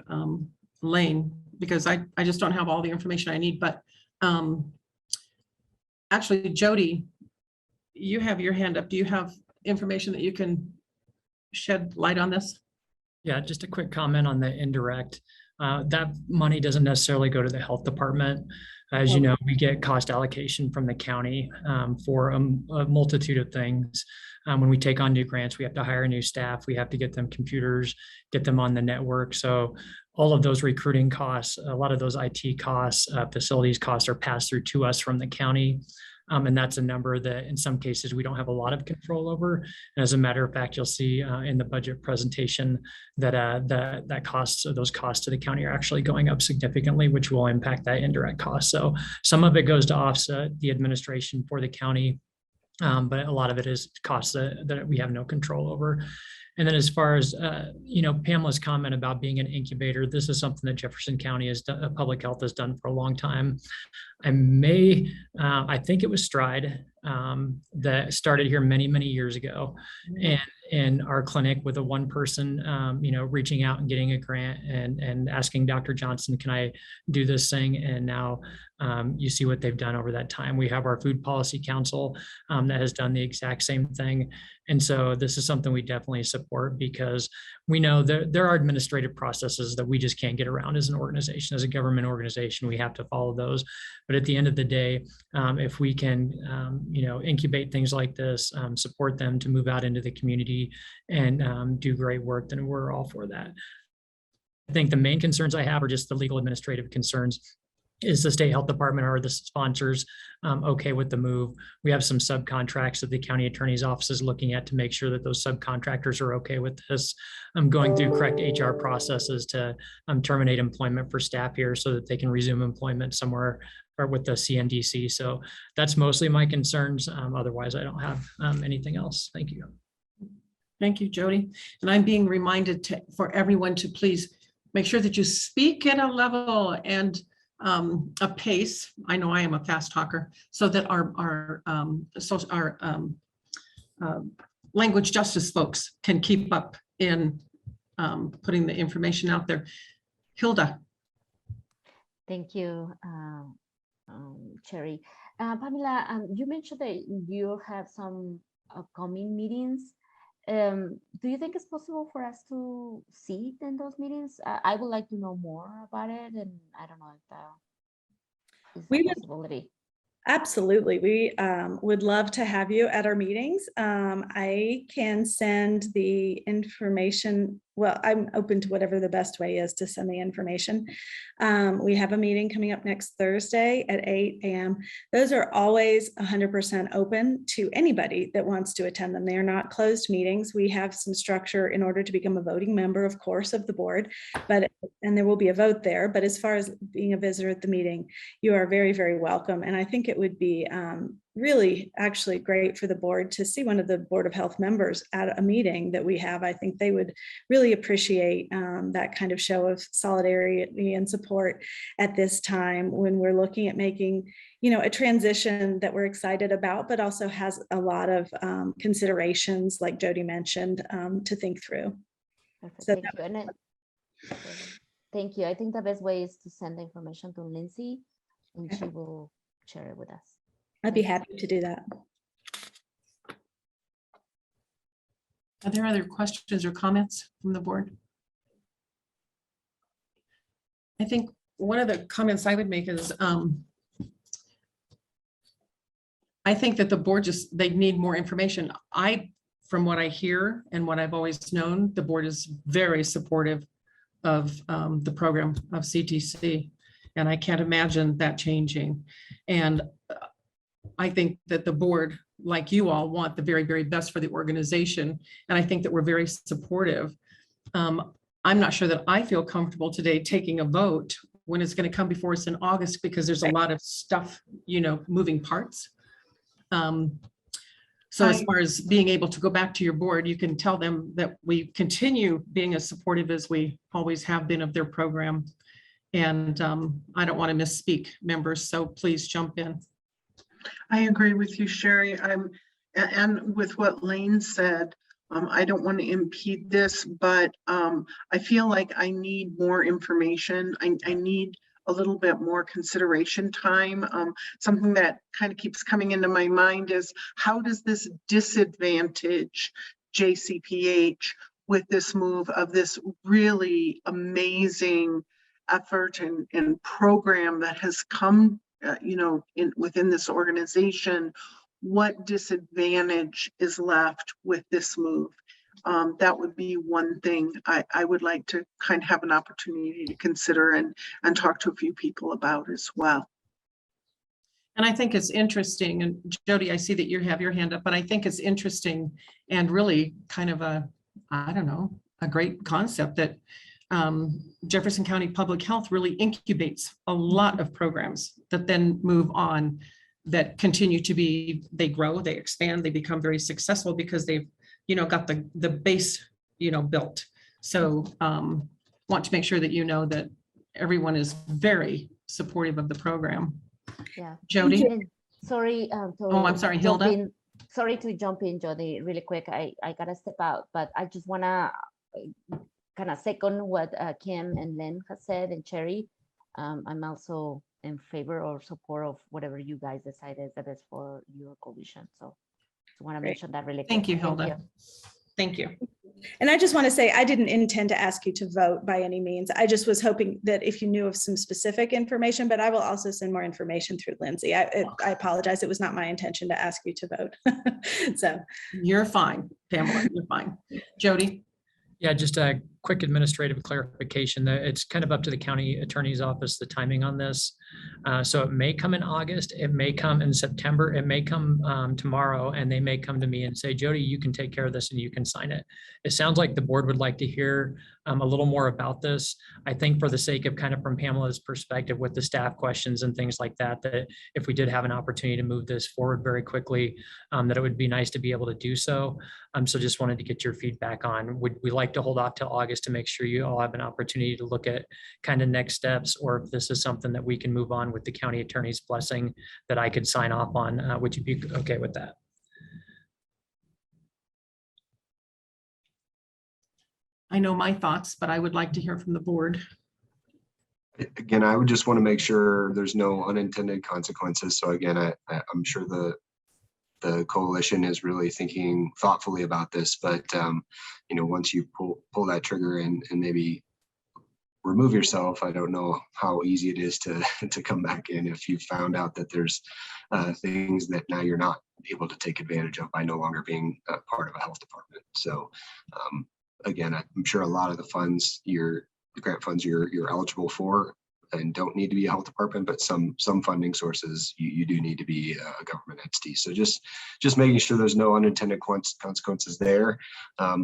Lane, because I just don't have all the information I need, but actually, Jody, you have your hand up. Do you have information that you can shed light on this? Yeah, just a quick comment on the indirect. That money doesn't necessarily go to the health department. As you know, we get cost allocation from the county for a multitude of things. When we take on new grants, we have to hire new staff. We have to get them computers, get them on the network. So all of those recruiting costs, a lot of those IT costs, facilities costs are passed through to us from the county. And that's a number that in some cases we don't have a lot of control over. And as a matter of fact, you'll see in the budget presentation that those costs to the county are actually going up significantly, which will impact that indirect cost. So some of it goes to offset the administration for the county, but a lot of it is costs that we have no control over. And then as far as, Pamela's comment about being an incubator, this is something that Jefferson County has done, public health has done for a long time. I think it was Stride that started here many, many years ago. And in our clinic with a one person, reaching out and getting a grant and asking Dr. Johnson, can I do this thing? And now you see what they've done over that time. We have our Food Policy Council that has done the exact same thing. And so this is something we definitely support, because we know that there are administrative processes that we just can't get around as an organization, as a government organization. We have to follow those. But at the end of the day, if we can, incubate things like this, support them to move out into the community and do great work, then we're all for that. I think the main concerns I have are just the legal administrative concerns. Is the state health department or the sponsors okay with the move? We have some subcontracts that the county attorney's office is looking at to make sure that those subcontractors are okay with this. I'm going through correct HR processes to terminate employment for staff here so that they can resume employment somewhere or with the CNDC. So that's mostly my concerns. Otherwise, I don't have anything else. Thank you. Thank you, Jody. And I'm being reminded for everyone to please make sure that you speak at a level and a pace. I know I am a fast talker, so that our language justice folks can keep up in putting the information out there. Hilda. Thank you, Cherry. Pamela, you mentioned that you have some upcoming meetings. Do you think it's possible for us to see it in those meetings? I would like to know more about it, and I don't know if that is a possibility. Absolutely. We would love to have you at our meetings. I can send the information. Well, I'm open to whatever the best way is to send the information. We have a meeting coming up next Thursday at 8 a.m. Those are always 100% open to anybody that wants to attend them. They are not closed meetings. We have some structure in order to become a voting member, of course, of the board, and there will be a vote there. But as far as being a visitor at the meeting, you are very, very welcome. And I think it would be really actually great for the board to see one of the Board of Health members at a meeting that we have. I think they would really appreciate that kind of show of solidarity and support at this time when we're looking at making, a transition that we're excited about, but also has a lot of considerations, like Jody mentioned, to think through. So thank you. I think the best way is to send the information to Lindsay, and she will share it with us. I'd be happy to do that. Are there other questions or comments from the board? I think one of the comments I would make is I think that the board they need more information. From what I hear and what I've always known, the board is very supportive of the program of CTC, and I can't imagine that changing. And I think that the board like you all, want the very, very best for the organization. And I think that we're very supportive. I'm not sure that I feel comfortable today taking a vote when it's going to come before us in August, because there's a lot of stuff, moving parts. So as far as being able to go back to your board, you can tell them that we continue being as supportive as we always have been of their program. And I don't want to misspeak, members, so please jump in. I agree with you, Sherry. And with what Lane said, I don't want to impede this, but I feel like I need more information. I need a little bit more consideration time. Something that kind of keeps coming into my mind is, how does this disadvantage JCPH with this move of this really amazing effort and program that has come within this organization? What disadvantage is left with this move? That would be one thing I would like to kind of have an opportunity to consider and talk to a few people about as well. And I think it's interesting, and Jody, I see that you have your hand up, but I think it's interesting and really kind of a great concept that Jefferson County Public Health really incubates a lot of programs that then move on, that continue to be, they grow, they expand, they become very successful because they've, got the base, built. So want to make sure that that everyone is very supportive of the program. Yeah. Jody? Sorry. I'm sorry, Hilda. Sorry to jump in, Jody, really quick. I gotta step out, but I just wanna kind of second what Kim and Len has said, and Cherry. I'm also in favor or support of whatever you guys decided that is for your coalition. So I want to mention that really quick. Thank you, Hilda. Thank you. And I just want to say, I didn't intend to ask you to vote by any means. I just was hoping that if you knew of some specific information, but I will also send more information through Lindsay. I apologize. It was not my intention to ask you to vote. So you're fine, Pamela, you're fine. Jody? Yeah, just a quick administrative clarification. It's kind of up to the county attorney's office, the timing on this. So it may come in August, it may come in September, it may come tomorrow, and they may come to me and say, Jody, you can take care of this and you can sign it. It sounds like the board would like to hear a little more about this. I think for the sake of kind of from Pamela's perspective with the staff questions and things like that, that if we did have an opportunity to move this forward very quickly, that it would be nice to be able to do so. So just wanted to get your feedback on, would we like to hold off till August to make sure you all have an opportunity to look at kind of next steps, or if this is something that we can move on with the county attorney's blessing that I could sign off on, would you be okay with that? I know my thoughts, but I would like to hear from the board. Again, I would just want to make sure there's no unintended consequences. So again, I'm sure the coalition is really thinking thoughtfully about this, but once you pull that trigger and maybe remove yourself, I don't know how easy it is to come back in if you found out that there's things that now you're not able to take advantage of by no longer being a part of a health department. So again, I'm sure a lot of the funds, the grant funds you're eligible for and don't need to be a health department, but some funding sources you do need to be a government entity. So just making sure there's no unintended consequences there,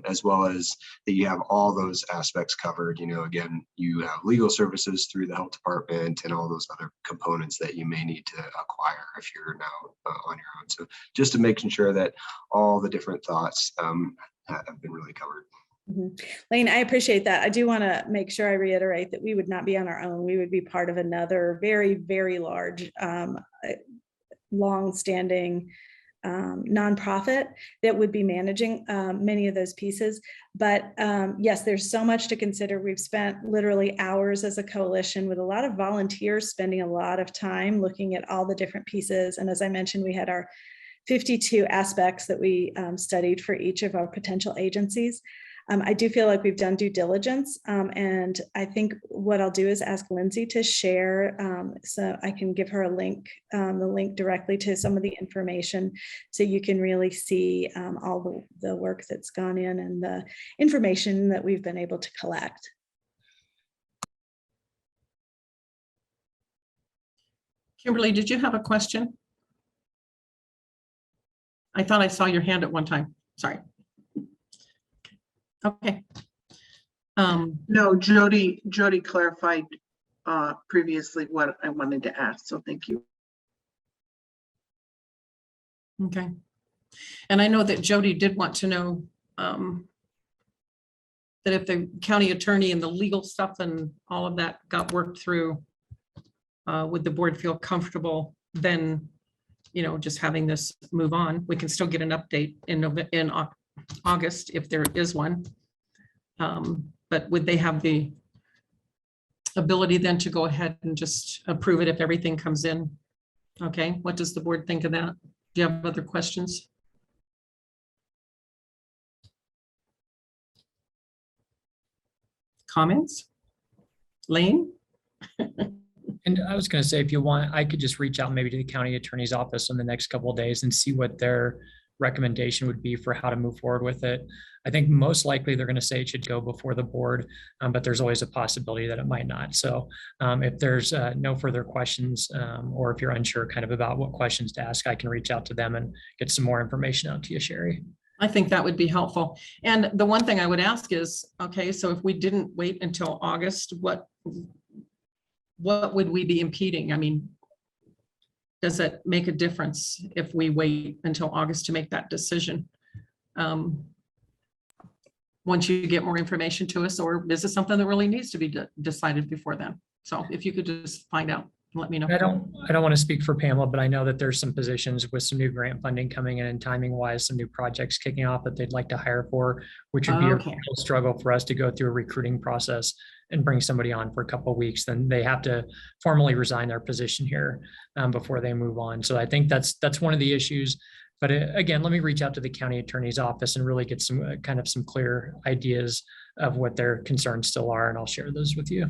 as well as that you have all those aspects covered. Again, you have legal services through the health department and all those other components that you may need to acquire if you're now on your own. So just to making sure that all the different thoughts have been really covered. Mm-hmm. Lane, I appreciate that. I do want to make sure I reiterate that we would not be on our own. We would be part of another very, very large, long-standing nonprofit that would be managing many of those pieces. But yes, there's so much to consider. We've spent literally hours as a coalition with a lot of volunteers spending a lot of time looking at all the different pieces. And as I mentioned, we had our 52 aspects that we studied for each of our potential agencies. I do feel like we've done due diligence, and I think what I'll do is ask Lindsay to share, so I can give her a link, the link directly to some of the information, so you can really see all the work that's gone in and the information that we've been able to collect. Kimberly, did you have a question? I thought I saw your hand at one time. Sorry. Okay. No, Jody clarified previously what I wanted to ask, so thank you. Okay. And I know that Jody did want to know that if the county attorney and the legal stuff and all of that got worked through, would the board feel comfortable then, you know, just having this move on? We can still get an update in August if there is one. But would they have the ability then to go ahead and just approve it if everything comes in? Okay, what does the board think of that? Do you have other questions? Comments? Lane? And I was going to say, if you want, I could just reach out maybe to the county attorney's office in the next couple of days and see what their recommendation would be for how to move forward with it. I think most likely they're going to say it should go before the board, but there's always a possibility that it might not. So if there's no further questions, or if you're unsure kind of about what questions to ask, I can reach out to them and get some more information out to you, Sherry. I think that would be helpful. And the one thing I would ask is, okay, so if we didn't wait until August, what would we be impeding? I mean, does it make a difference if we wait until August to make that decision? Once you get more information to us, or is it something that really needs to be decided before then? So if you could just find out and let me know. I don't want to speak for Pamela, but I know that there's some positions with some new grant funding coming in and timing wise, some new projects kicking off that they'd like to hire for, which would be a real struggle for us to go through a recruiting process and bring somebody on for a couple of weeks. Then they have to formally resign their position here before they move on. So I think that's one of the issues. But again, let me reach out to the county attorney's office and really get some kind of some clear ideas of what their concerns still are, and I'll share those with you.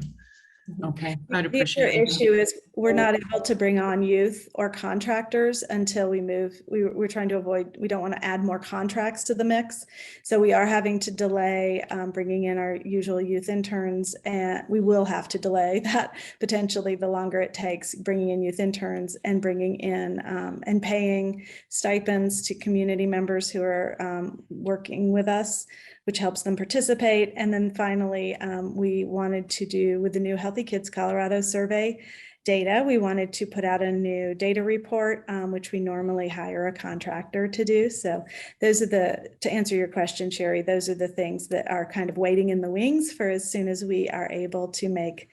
Okay, I'd The other appreciate it. issue is we're not able to bring on youth or contractors until we move. We're trying to avoid, we don't want to add more contracts to the mix. So we are having to delay bringing in our usual youth interns, and we will have to delay that potentially the longer it takes, bringing in youth interns and bringing in and paying stipends to community members who are working with us, which helps them participate. And then finally, we wanted to do with the new Healthy Kids Colorado survey data, we wanted to put out a new data report, which we normally hire a contractor to do. So those are to answer your question, Sherry, those are the things that are kind of waiting in the wings for as soon as we are able to make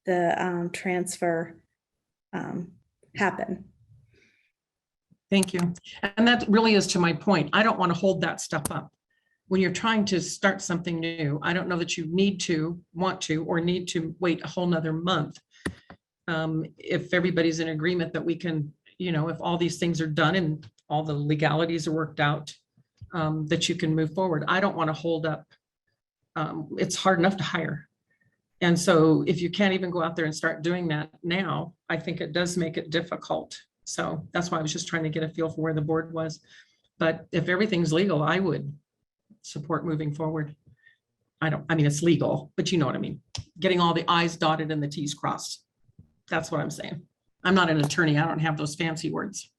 the transfer happen. Thank you. And that really is to my point. I don't want to hold that stuff up. When you're trying to start something new, I don't know that you need to, want to, or need to wait a whole nother month. If everybody's in agreement that we can, you know, if all these things are done and all the legalities are worked out, that you can move forward. I don't want to hold up. It's hard enough to hire. And so if you can't even go out there and start doing that now, I think it does make it difficult. So that's why I was just trying to get a feel for where the board was. But if everything's legal, I would support moving forward. I mean, it's legal, but you know what I mean. Getting all the I's dotted and the T's crossed. That's what I'm saying. I'm not an attorney. I don't have those fancy words.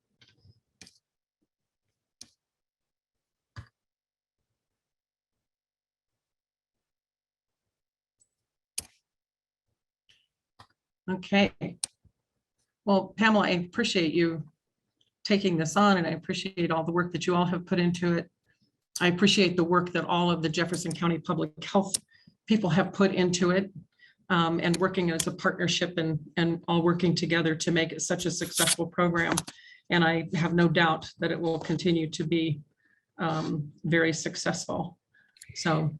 Okay. Well, Pamela, I appreciate you taking this on, and I appreciate all the work that you all have put into it. I appreciate the work that all of the Jefferson County Public Health people have put into it, and working as a partnership and all working together to make it such a successful program. And I have no doubt that it will continue to be very successful. So,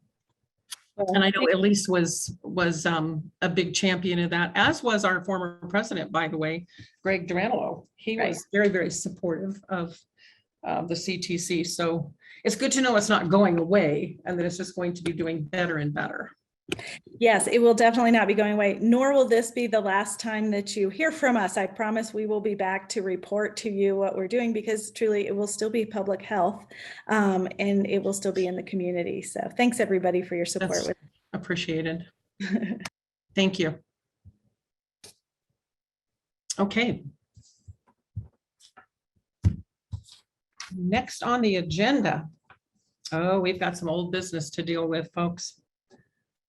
and I know Elise was a big champion of that, as was our former president, by the way, Greg Duranolo. He was very, very supportive of the CTC. So it's good to know it's not going away and that it's just going to be doing better and better. Yes, it will definitely not be going away, nor will this be the last time that you hear from us. I promise we will be back to report to you what we're doing, because truly it will still be public health, and it will still be in the community. So thanks everybody for your support. That's appreciated. Thank you. Okay. Next on the agenda. Oh, we've got some old business to deal with, folks.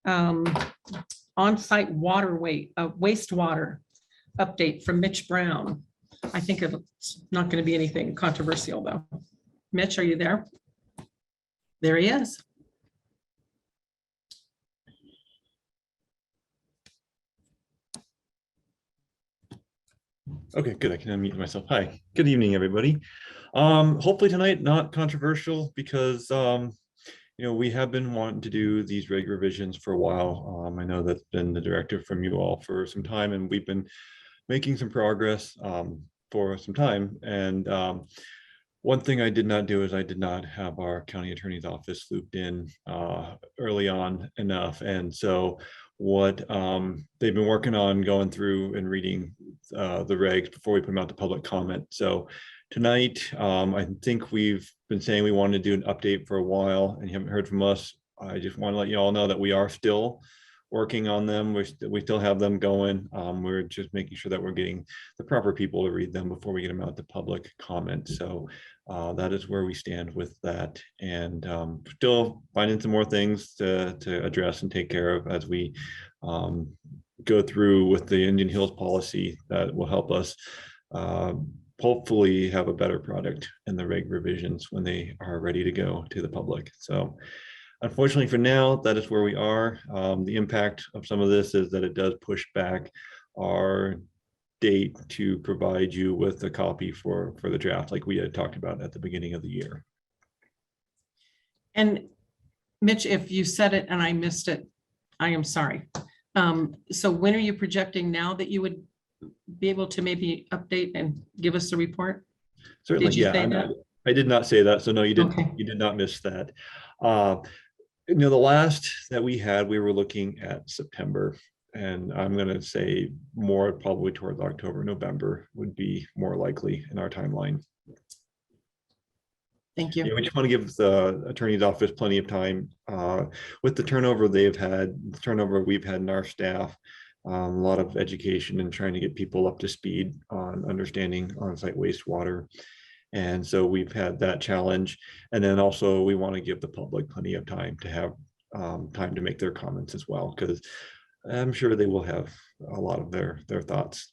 On-site wastewater update from Mitch Brown. I think it's not going to be anything controversial, though. Mitch, are you there? There he is. Okay, good. I can unmute myself. Hi, good evening, everybody. Hopefully tonight, not controversial because, we have been wanting to do these reg revisions for a while. I know that's been the directive from you all for some time, and we've been making some progress for some time. And one thing I did not do is I did not have our county attorney's office looped in early on enough. And so what they've been working on going through and reading the regs before we put them out to public comment. So tonight, I think we've been saying we wanted to do an update for a while and you haven't heard from us. I just want to let you all know that we are still working on them. We still have them going. We're just making sure that we're getting the proper people to read them before we get them out to public comment. So that is where we stand with that, and still finding some more things to address and take care of as we go through with the Indian Hills policy that will help us hopefully have a better product in the reg revisions when they are ready to go to the public. So unfortunately for now, that is where we are. The impact of some of this is that it does push back our date to provide you with a copy for the draft, like we had talked about at the beginning of the year. And Mitch, if you said it and I missed it, I am sorry. So when are you projecting now that you would be able to maybe update and give us a report? Certainly, Did you say yeah. that? I did not say that, so no, you didn't. Okay. You did not miss that. The last that we had, we were looking at September, and I'm going to say more probably towards October, November would be more likely in our timeline. Thank you. Yeah, we just want to give the attorney's office plenty of time with the turnover they've had, the turnover we've had in our staff, a lot of education and trying to get people up to speed on understanding on-site wastewater. And so we've had that challenge. And then also we want to give the public plenty of time to have time to make their comments as well, because I'm sure they will have a lot of their thoughts.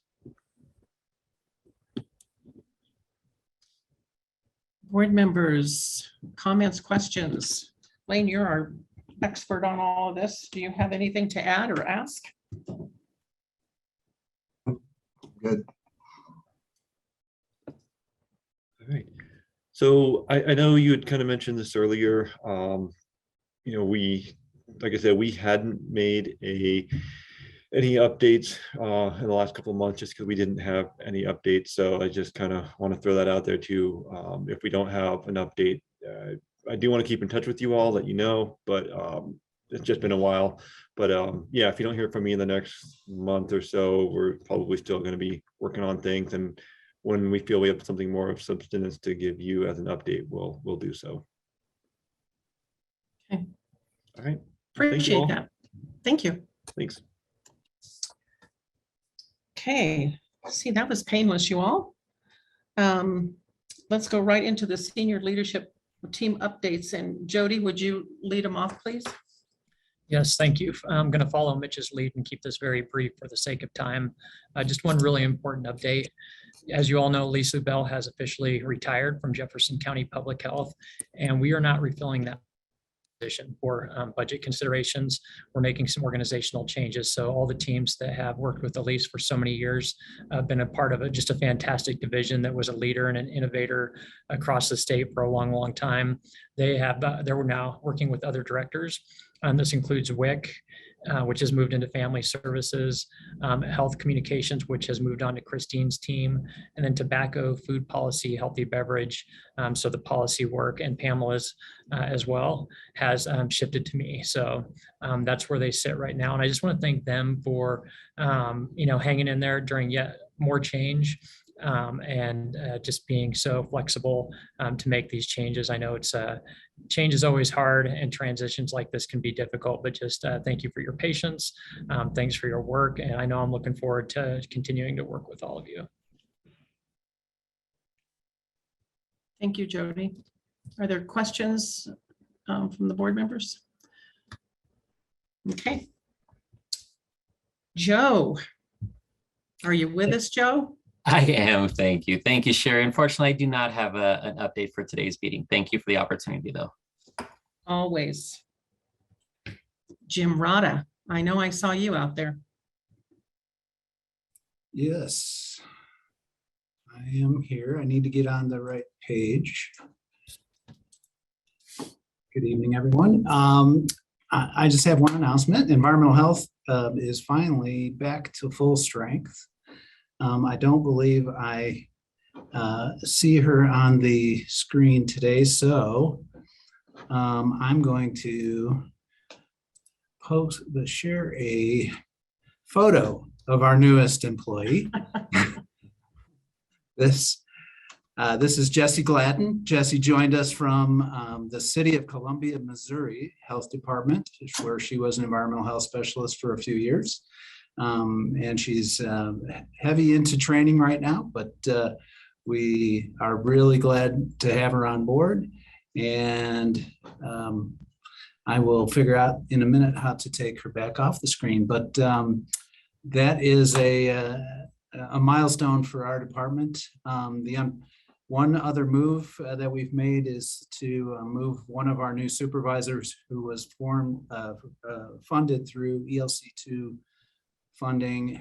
Board members, comments, questions? Lane, you're our expert on all of this. Do you have anything to add or ask? Good. All right. So I know you had kind of mentioned this earlier. We, like I said, we hadn't made any updates in the last couple of months just because we didn't have any updates. So I just kind of want to throw that out there too. If we don't have an update, I do want to keep in touch with you all, let you know, but it's just been a while. But yeah, if you don't hear from me in the next month or so, we're probably still going to be working on things. And when we feel we have something more of substance to give you as an update, we'll do so. Okay. All right. Appreciate that. Thank you. Thanks. Okay, see, that was painless, you all. Let's go right into the senior leadership team updates. And Jody, would you lead them off, please? Yes, thank you. I'm going to follow Mitch's lead and keep this very brief for the sake of time. Just one really important update. As you all know, Lisa Bell has officially retired from Jefferson County Public Health, and we are not refilling that position for budget considerations. We're making some organizational changes. So all the teams that have worked with Elise for so many years have been a part of just a fantastic division that was a leader and an innovator across the state for a long, long time. They're now working with other directors. This includes WIC, which has moved into family services, health communications, which has moved on to Christine's team, and then tobacco, food policy, healthy beverage. So the policy work, and Pamela's as well has shifted to me. So that's where they sit right now. And I just want to thank them for, hanging in there during yet more change. And just being so flexible to make these changes. I know change is always hard, and transitions like this can be difficult, but just thank you for your patience. Thanks for your work. And I know I'm looking forward to continuing to work with all of you. Thank you, Jody. Are there questions from the board members? Okay. Joe, are you with us, Joe? I am, thank you. Thank you, Sherry. Unfortunately, I do not have an update for today's meeting. Thank you for the opportunity, though. Always. Jim Rada, I know I saw you out there. Yes, I am here. I need to get on the right page. Good evening, everyone. I just have one announcement. Environmental health is finally back to full strength. I don't believe I see her on the screen today, so I'm going to share a photo of our newest employee. This is Jessie Gladden. Jessie joined us from the City of Columbia, Missouri Health Department, where she was an environmental health specialist for a few years. And she's heavy into training right now, but we are really glad to have her on board. And I will figure out in a minute how to take her back off the screen, but that is a milestone for our department. One other move that we've made is to move one of our new supervisors who was funded through ELC2 funding.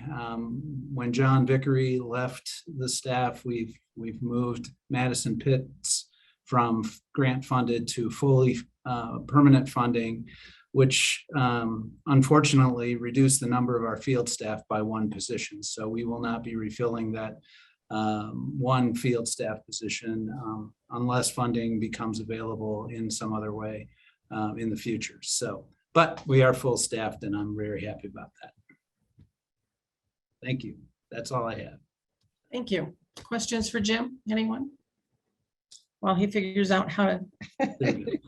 When John Vickery left the staff, we've moved Madison Pitts from grant funded to fully permanent funding, which unfortunately reduced the number of our field staff by one position. So we will not be refilling that one field staff position unless funding becomes available in some other way in the future. So, but we are full staffed and I'm very happy about that. Thank you. That's all I have. Thank you. Questions for Jim? Anyone? While he figures out how to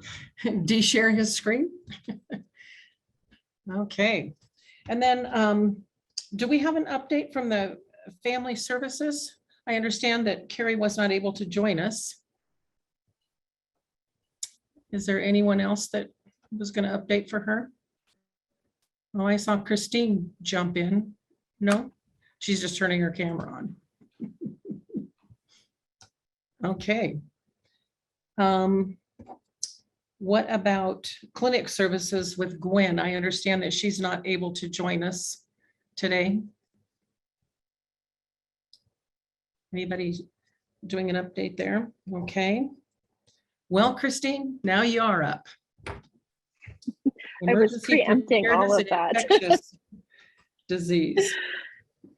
de-share his screen. Okay. And then do we have an update from the family services? I understand that Carrie was not able to join us. Is there anyone else that was going to update for her? Oh, I saw Christine jump in. No, she's just turning her camera on. Okay. What about clinic services with Gwen? I understand that she's not able to join us today. Anybody doing an update there? Okay. Well, Christine, now you are up. I was preempting all of that. Disease.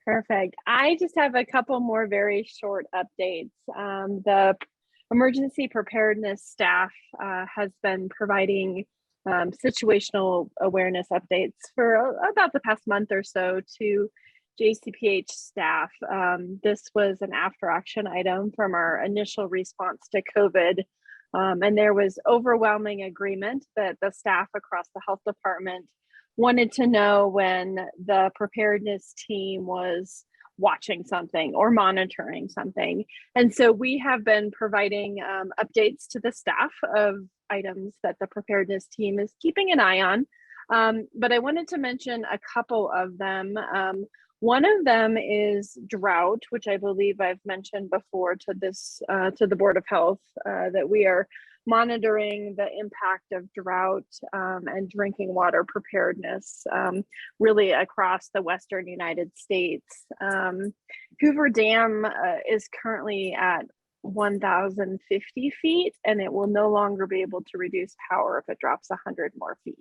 Perfect. I just have a couple more very short updates. The emergency preparedness staff has been providing situational awareness updates for about the past month or so to JCPH staff. This was an after action item from our initial response to COVID. And there was overwhelming agreement that the staff across the health department wanted to know when the preparedness team was watching something or monitoring something. And so we have been providing updates to the staff of items that the preparedness team is keeping an eye on. But I wanted to mention a couple of them. One of them is drought, which I believe I've mentioned before to the Board of Health, that we are monitoring the impact of drought and drinking water preparedness really across the Western United States. Hoover Dam is currently at 1,050 feet, and it will no longer be able to reduce power if it drops 100 more feet.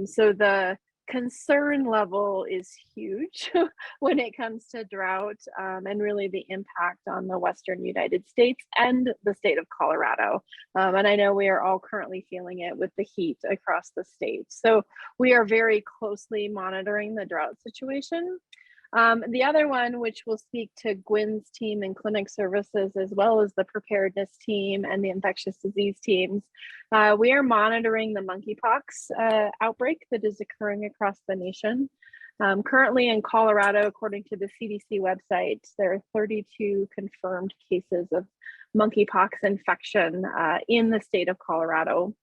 So the concern level is huge when it comes to drought and really the impact on the Western United States and the state of Colorado. And I know we are all currently feeling it with the heat across the state. So we are very closely monitoring the drought situation. The other one, which will speak to Gwen's team and clinic services, as well as the preparedness team and the infectious disease teams, we are monitoring the monkeypox outbreak that is occurring across the nation. Currently in Colorado, according to the CDC website, there are 32 confirmed cases of monkeypox infection in the state of Colorado.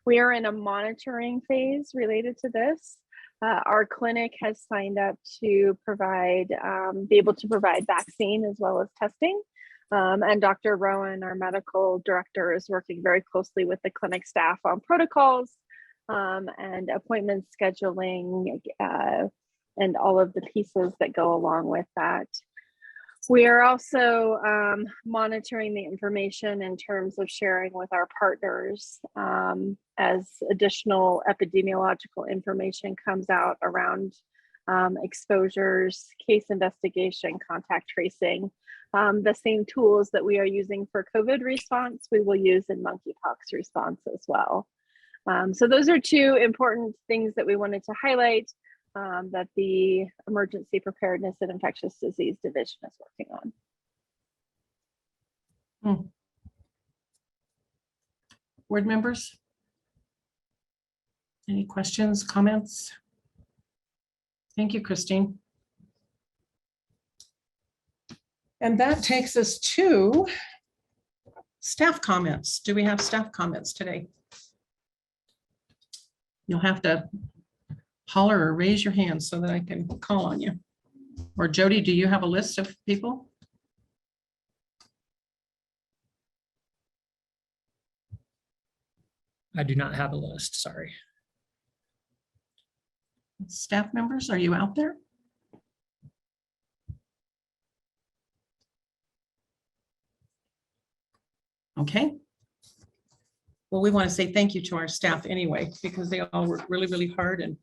We are in a monitoring phase related to this. Our clinic has signed up to provide, be able to provide vaccine as well as testing. And Dr. Rowan, our medical director, is working very closely with the clinic staff on protocols and appointment scheduling and all of the pieces that go along with that. We are also monitoring the information in terms of sharing with our partners as additional epidemiological information comes out around exposures, case investigation, contact tracing. The same tools that we are using for COVID response, we will use in monkeypox response as well. So those are two important things that we wanted to highlight that the Emergency Preparedness and Infectious Disease Division is working on. Board members? Any questions, comments? Thank you, Christine. And that takes us to staff comments. Do we have staff comments today? You'll have to holler or raise your hand so that I can call on you. Or Jody, do you have a list of people? I do not have a list, sorry. Staff members, are you out there? Okay. Well, we want to say thank you to our staff anyway, because they all work really, really hard and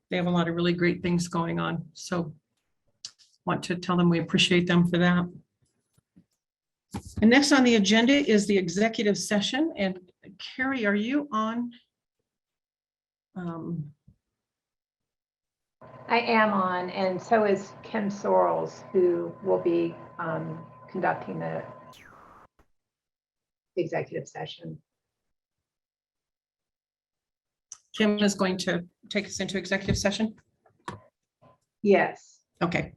they have a lot of really great things going on. So want to tell them we appreciate them for that. And next on the agenda is the executive session. And Carrie, are you on? I am on, and so is Kim Sorrells, who will be conducting the executive session. Kim is going to take us into executive session? Yes. Okay.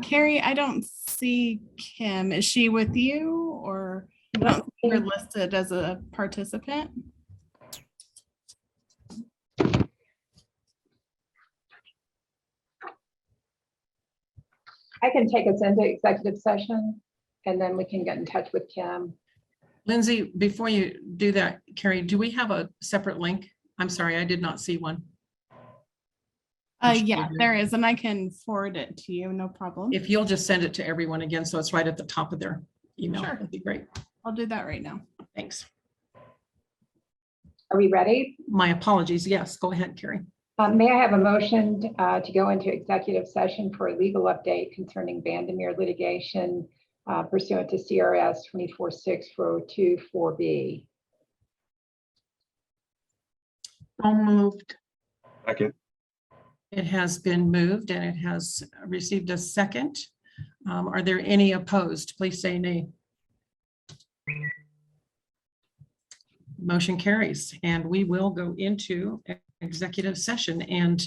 Carrie, I don't see Kim. Is she with you, or I don't see her listed as a participant? I can take us into executive session and then we can get in touch with Kim. Lindsay, before you do that, Carrie, do we have a separate link? I'm sorry, I did not see one. Yeah, there is, and I can forward it to you, no problem. If you'll just send it to everyone again, so it's right at the top of their email, Sure. that'd be great. I'll do that right now. Thanks. Are we ready? My apologies. Yes, go ahead, Carrie. May I have a motion to go into executive session for a legal update concerning Vandermeer litigation pursuant to CRS 246402-4B? So moved. Second. It has been moved and it has received a second. Are there any opposed? Please say nay. Motion carries, and we will go into executive session, and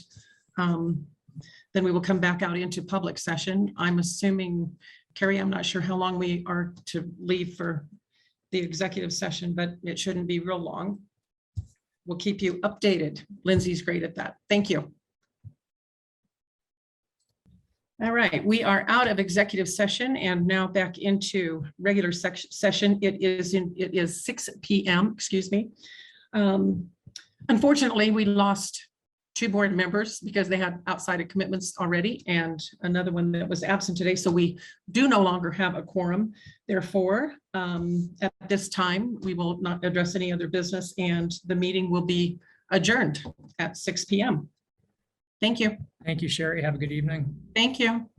then we will come back out into public session. I'm assuming, Carrie, I'm not sure how long we are to leave for the executive session, but it shouldn't be real long. We'll keep you updated. Lindsay's great at that. Thank you. All right, we are out of executive session and now back into regular session. It is 6 p.m., excuse me. Unfortunately, we lost 2 board members because they had outside commitments already and another one that was absent today. So we do no longer have a quorum. Therefore, at this time, we will not address any other business and the meeting will be adjourned at 6 p.m. Thank you. Thank you, Sherry. Have a good evening. Thank you.